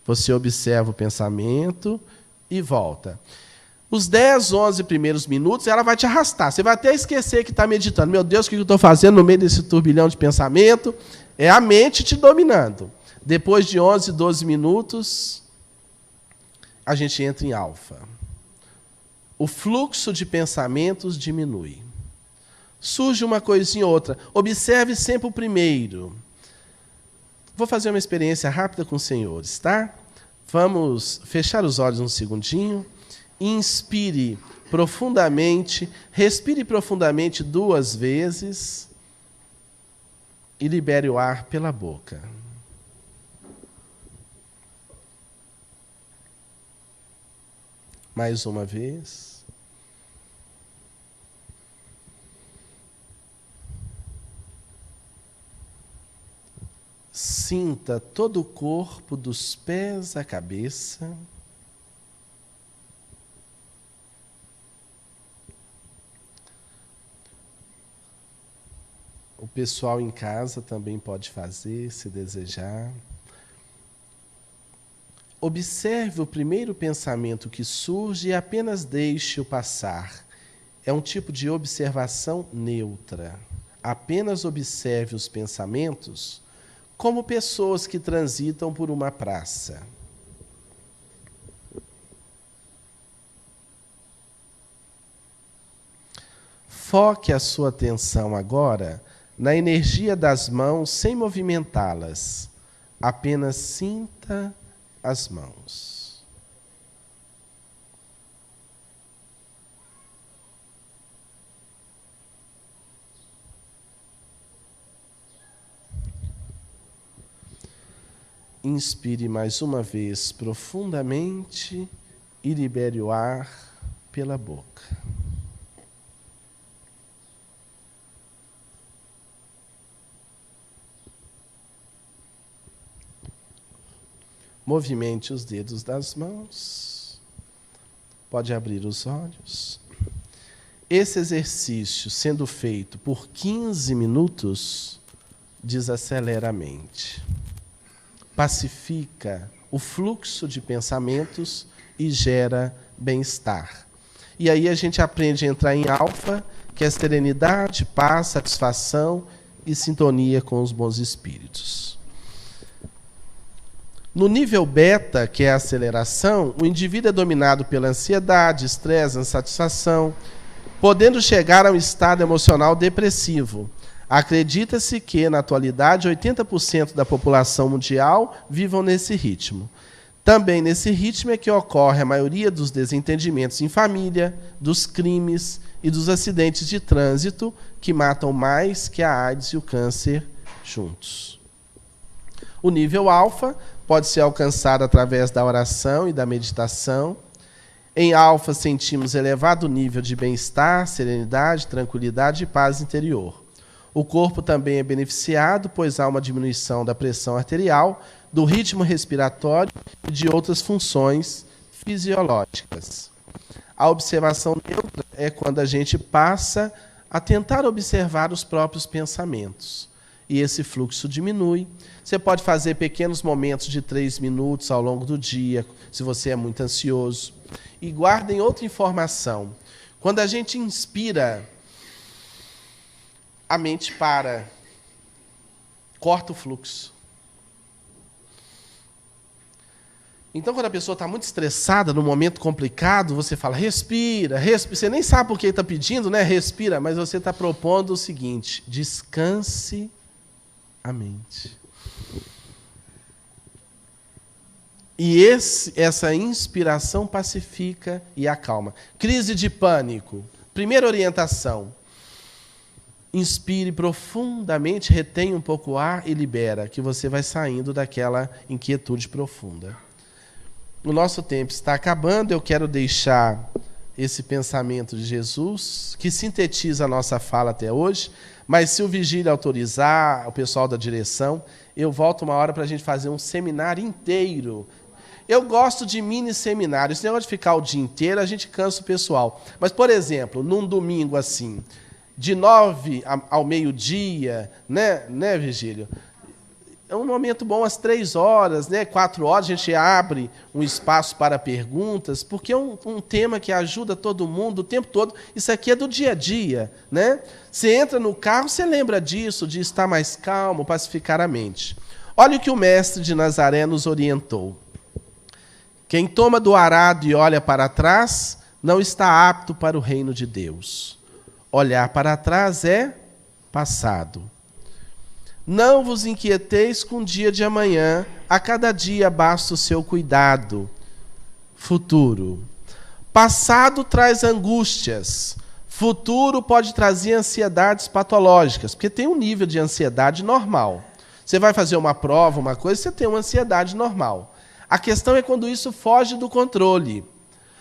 Você observa o pensamento e volta. Os 10, 11 primeiros minutos, ela vai te arrastar. Você vai até esquecer que está meditando. Meu Deus, o que eu estou fazendo no meio desse turbilhão de pensamento? É a mente te dominando. Depois de 11, 12 minutos, a gente entra em alfa. O fluxo de pensamentos diminui. Surge uma coisinha ou outra. Observe sempre o primeiro. Vou fazer uma experiência rápida com os senhores, tá? Vamos fechar os olhos um segundinho. Inspire profundamente, respire profundamente 2 vezes e libere o ar pela boca. Mais uma vez. Sinta todo o corpo, dos pés à cabeça. O pessoal em casa também pode fazer, se desejar. Observe o primeiro pensamento que surge e apenas deixe-o passar. É um tipo de observação neutra. Apenas observe os pensamentos como pessoas que transitam por uma praça. Foque a sua atenção agora na energia das mãos sem movimentá-las. Apenas sinta as mãos. Inspire mais uma vez profundamente e libere o ar pela boca. Movimente os dedos das mãos. Pode abrir os olhos. Esse exercício, sendo feito por 15 minutos, desacelera a mente. Pacifica o fluxo de pensamentos e gera bem-estar. E aí a gente aprende a entrar em alfa, que é serenidade, paz, satisfação e sintonia com os bons espíritos. No nível beta, que é a aceleração, o indivíduo é dominado pela ansiedade, estresse, insatisfação, podendo chegar a um estado emocional depressivo. Acredita-se que, na atualidade, 80% da população mundial vivam nesse ritmo. Também nesse ritmo é que ocorre a maioria dos desentendimentos em família, dos crimes e dos acidentes de trânsito, que matam mais que a AIDS e o câncer juntos. O nível alfa pode ser alcançado através da oração e da meditação. Em alfa, sentimos elevado nível de bem-estar, serenidade, tranquilidade e paz interior. O corpo também é beneficiado, pois há uma diminuição da pressão arterial, do ritmo respiratório e de outras funções fisiológicas. A observação neutra é quando a gente passa a tentar observar os próprios pensamentos. E esse fluxo diminui. Você pode fazer pequenos momentos de 3 minutos ao longo do dia, se você é muito ansioso. E guardem outra informação. Quando a gente inspira, a mente para, corta o fluxo. Então, quando a pessoa está muito estressada, num momento complicado, você fala, respira, respira. Você nem sabe por que está pedindo, né? Respira, mas você está propondo o seguinte, descanse a mente. E essa inspiração pacifica e acalma. Crise de pânico. Primeira orientação. Inspire profundamente, retém um pouco o ar e libera, que você vai saindo daquela inquietude profunda. O nosso tempo está acabando, eu quero deixar esse pensamento de Jesus, que sintetiza a nossa fala até hoje, mas se o Vigílio autorizar, o pessoal da direção, eu volto uma hora para a gente fazer um seminário inteiro. Eu gosto de mini seminários, esse negócio de ficar o dia inteiro, a gente cansa o pessoal. Mas, por exemplo, num domingo assim, de 9 ao meio-dia, né, Vigílio? É um momento bom às 3 horas, né, 4 horas, a gente abre um espaço para perguntas, porque é um tema que ajuda todo mundo o tempo todo. Isso aqui é do dia a dia, né? Você entra no carro, você lembra disso, de estar mais calmo, pacificar a mente. Olha o que o mestre de Nazaré nos orientou. Quem toma do arado e olha para trás, não está apto para o reino de Deus. Olhar para trás é passado. Não vos inquieteis com o dia de amanhã, a cada dia basta o seu cuidado. Futuro. Passado traz angústias. Futuro pode trazer ansiedades patológicas, porque tem um nível de ansiedade normal. Você vai fazer uma prova, uma coisa, você tem uma ansiedade normal. A questão é quando isso foge do controle.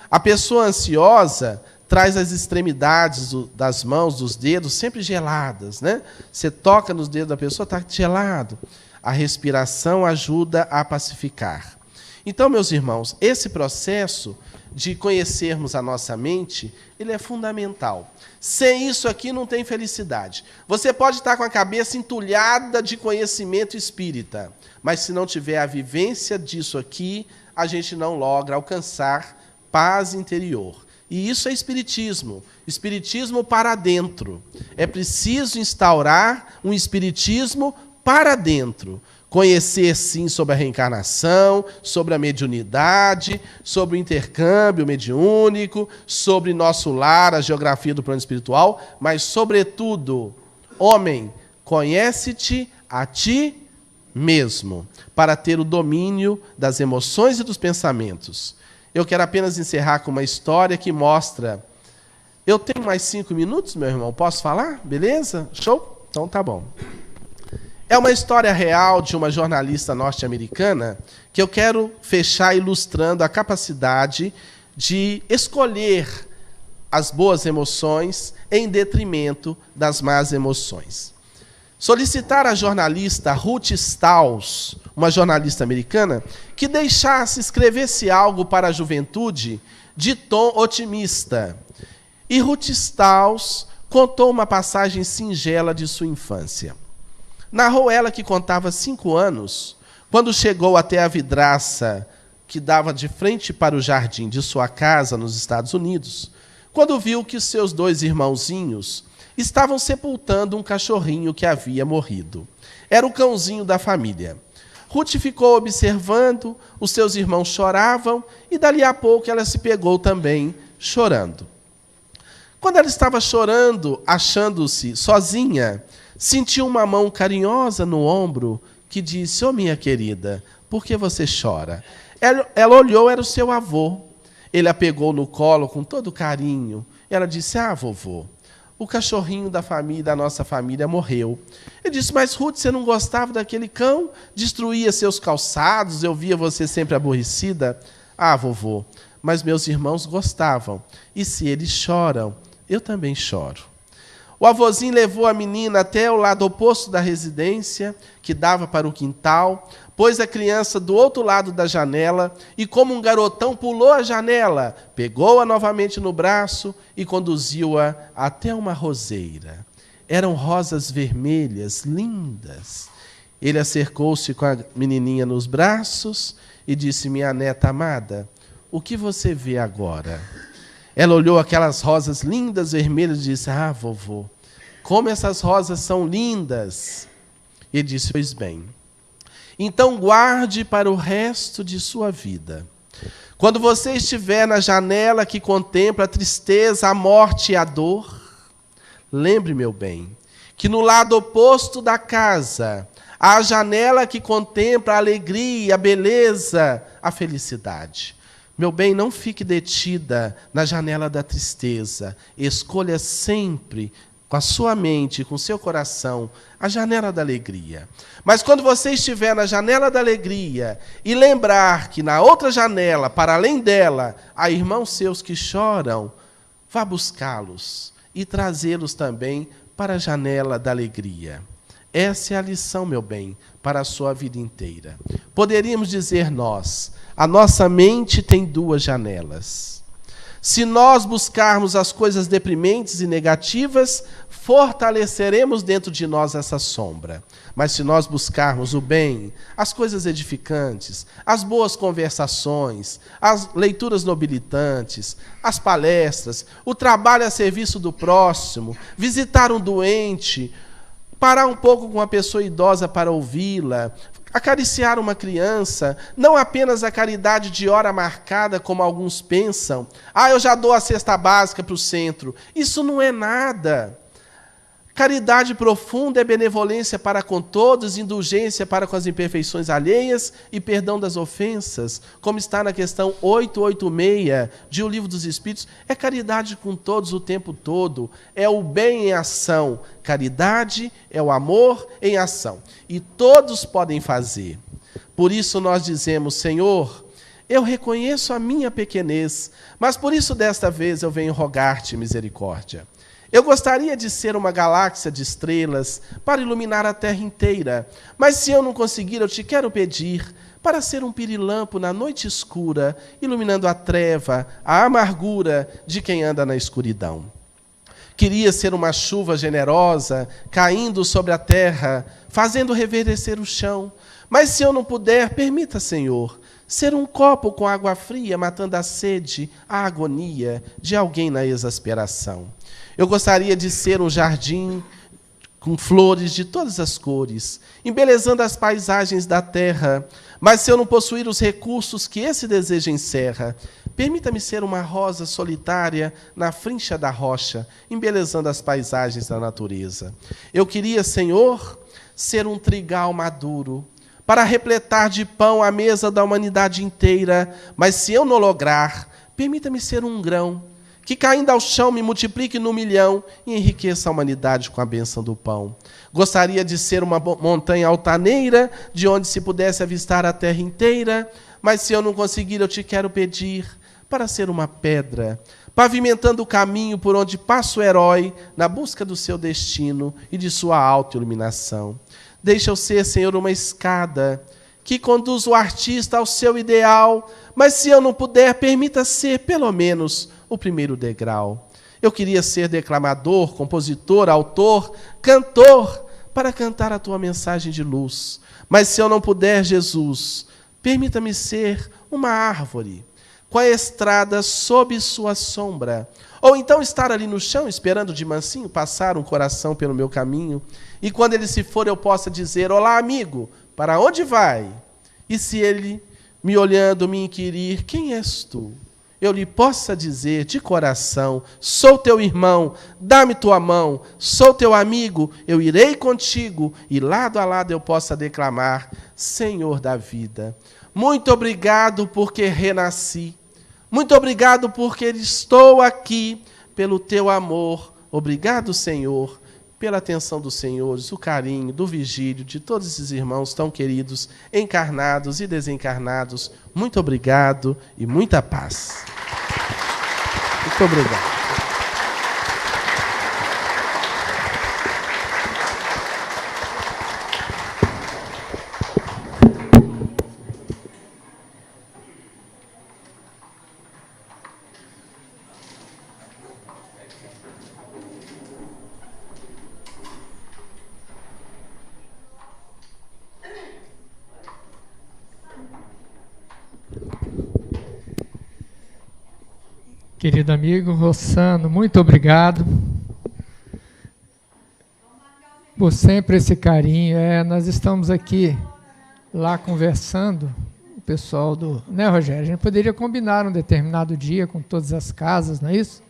A pessoa ansiosa traz as extremidades das mãos, dos dedos, sempre geladas, né? Você toca nos dedos da pessoa, está gelado. A respiração ajuda a pacificar. Então, meus irmãos, esse processo de conhecermos a nossa mente, ele é fundamental. Sem isso aqui não tem felicidade. Você pode estar com a cabeça entulhada de conhecimento espírita, mas se não tiver a vivência disso aqui, a gente não logra alcançar paz interior. E isso é espiritismo. Espiritismo para dentro. É preciso instaurar um espiritismo para dentro. Conhecer, sim, sobre a reencarnação, sobre a mediunidade, sobre o intercâmbio mediúnico, sobre nosso lar, a geografia do plano espiritual, mas, sobretudo, homem, conhece-te a ti mesmo, para ter o domínio das emoções e dos pensamentos. Eu quero apenas encerrar com uma história que mostra... Eu tenho mais 5 minutos, meu irmão? Posso falar? Beleza? Show? Então tá bom. É uma história real de uma jornalista norte-americana que eu quero fechar ilustrando a capacidade de escolher as boas emoções em detrimento das más emoções. Solicitar à jornalista Ruth Staus, uma jornalista americana, que escrevesse algo para a juventude de tom otimista. E Ruth Staus contou uma passagem singela de sua infância. Narrou ela que contava 5 anos, quando chegou até a vidraça que dava de frente para o jardim de sua casa nos Estados Unidos, quando viu que seus 2 irmãozinhos estavam sepultando um cachorrinho que havia morrido. Era o cãozinho da família. Ruth ficou observando, os seus irmãos choravam, e dali a pouco ela se pegou também chorando. Quando ela estava chorando, achando-se sozinha, sentiu uma mão carinhosa no ombro que disse: "Ô, minha querida, por que você chora?" Ela olhou, era o seu avô. Ele a pegou no colo com todo carinho. Ela disse: "Ah, vovô, o cachorrinho da família, da nossa família, morreu." Ele disse: "Mas, Ruth, você não gostava daquele cão? Destruía seus calçados, eu via você sempre aborrecida." "Ah, vovô, mas meus irmãos gostavam. E se eles choram, eu também choro." O avôzinho levou a menina até o lado oposto da residência, que dava para o quintal, pôs a criança do outro lado da janela e, como um garotão, pulou a janela, pegou-a novamente no braço e conduziu-a até uma roseira. Eram rosas vermelhas, lindas. Ele acercou-se com a menininha nos braços e disse: "Minha neta amada, o que você vê agora?" Ela olhou aquelas rosas lindas, vermelhas, e disse: "Ah, vovô, como essas rosas são lindas." E ele disse: "Pois bem, então guarde para o resto de sua vida. Quando você estiver na janela que contempla a tristeza, a morte e a dor, lembre, meu bem, que no lado oposto da casa há a janela que contempla a alegria, a beleza, a felicidade. Meu bem, não fique detida na janela da tristeza. Escolha sempre, com a sua mente, com o seu coração, a janela da alegria. Mas quando você estiver na janela da alegria e lembrar que na outra janela, para além dela, há irmãos seus que choram, vá buscá-los e trazê-los também para a janela da alegria. Essa é a lição, meu bem, para a sua vida inteira. Poderíamos dizer nós: a nossa mente tem 2 janelas. Se nós buscarmos as coisas deprimentes e negativas, fortaleceremos dentro de nós essa sombra. Mas se nós buscarmos o bem, as coisas edificantes, as boas conversações, as leituras nobilitantes, as palestras, o trabalho a serviço do próximo, visitar um doente, parar um pouco com uma pessoa idosa para ouvi-la, acariciar uma criança, não apenas a caridade de hora marcada, como alguns pensam. "Ah, eu já dou a cesta básica para o centro." Isso não é nada. Caridade profunda é benevolência para com todos, indulgência para com as imperfeições alheias e perdão das ofensas, como está na questão 886 de O Livro dos Espíritos. É caridade com todos o tempo todo, é o bem em ação. Caridade é o amor em ação. E todos podem fazer. Por isso nós dizemos: Senhor, eu reconheço a minha pequenez, mas por isso desta vez eu venho rogar-te misericórdia. Eu gostaria de ser uma galáxia de estrelas para iluminar a terra inteira, mas se eu não conseguir, eu te quero pedir para ser um pirilampo na noite escura, iluminando a treva, a amargura de quem anda na escuridão. Queria ser uma chuva generosa, caindo sobre a terra, fazendo reverdecer o chão, mas se eu não puder, permita, Senhor, ser um copo com água fria, matando a sede, a agonia de alguém na exasperação. Eu gostaria de ser um jardim com flores de todas as cores, embelezando as paisagens da terra, mas se eu não possuir os recursos que esse desejo encerra, permita-me ser uma rosa solitária na frincha da rocha, embelezando as paisagens da natureza. Eu queria, Senhor, ser um trigal maduro, para repletar de pão a mesa da humanidade inteira, mas se eu não lograr, permita-me ser um grão, que caindo ao chão me multiplique no milhão e enriqueça a humanidade com a bênção do pão. Gostaria de ser uma montanha altaneira, de onde se pudesse avistar a terra inteira, mas se eu não conseguir, eu te quero pedir para ser uma pedra, pavimentando o caminho por onde passa o herói na busca do seu destino e de sua autoiluminação. Deixa eu ser, Senhor, uma escada que conduz o artista ao seu ideal, mas se eu não puder, permita ser, pelo menos, o primeiro degrau. Eu queria ser declamador, compositor, autor, cantor, para cantar a tua mensagem de luz. Mas se eu não puder, Jesus, permita-me ser uma árvore, com a estrada sob sua sombra. Ou então estar ali no chão, esperando de mansinho passar um coração pelo meu caminho. E quando ele se for, eu possa dizer: olá, amigo, para onde vai? E se ele, me olhando, me inquirir: quem és tu? Eu lhe possa dizer de coração: sou teu irmão, dá-me tua mão, sou teu amigo, eu irei contigo, e lado a lado eu possa declamar: Senhor da vida, muito obrigado porque renasci, muito obrigado porque estou aqui, pelo teu amor, obrigado, Senhor, pela atenção dos senhores, o carinho do vigílio, de todos esses irmãos tão queridos, encarnados e desencarnados. Muito obrigado e muita paz. Muito obrigado. Querido amigo Rossano, muito obrigado por sempre esse carinho. Nós estamos aqui lá conversando, o pessoal do... Né, Rogério? A gente poderia combinar um determinado dia com todas as casas, não é isso?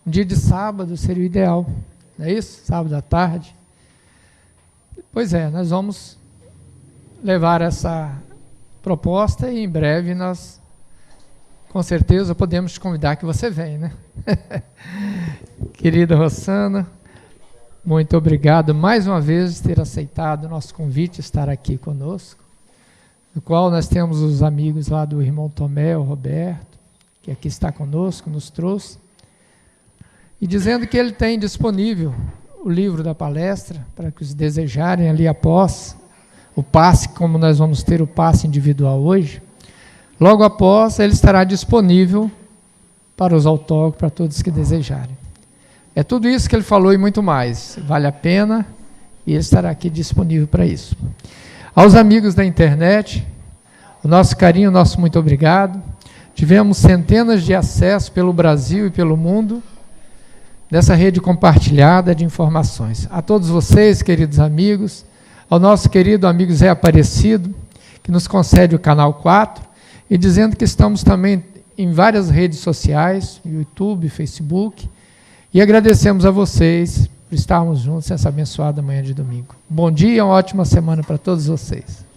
Um dia de sábado seria o ideal, não é isso? Sábado à tarde. Pois é, nós vamos levar essa proposta e em breve nós... Com certeza podemos te convidar que você venha, né? Querida Rossana, muito obrigado mais uma vez por ter aceitado o nosso convite, estar aqui conosco, no qual nós temos os amigos lá do irmão Tomé, o Roberto, que aqui está conosco, nos trouxe, e dizendo que ele tem disponível o livro da palestra, para que os desejarem ali após o passe, como nós vamos ter o passe individual hoje. Logo após, ele estará disponível para os autógrafos, para todos que desejarem. É tudo isso que ele falou e muito mais. Vale a pena e ele estará aqui disponível para isso. Aos amigos da internet, o nosso carinho, o nosso muito obrigado. Tivemos centenas de acessos pelo Brasil e pelo mundo nessa rede compartilhada de informações. A todos vocês, queridos amigos, ao nosso querido amigo Zé Aparecido, que nos concede o canal 4, e dizendo que estamos também em várias redes sociais, YouTube, Facebook, e agradecemos a vocês por estarmos juntos nessa abençoada manhã de domingo. Bom dia e uma ótima semana para todos vocês.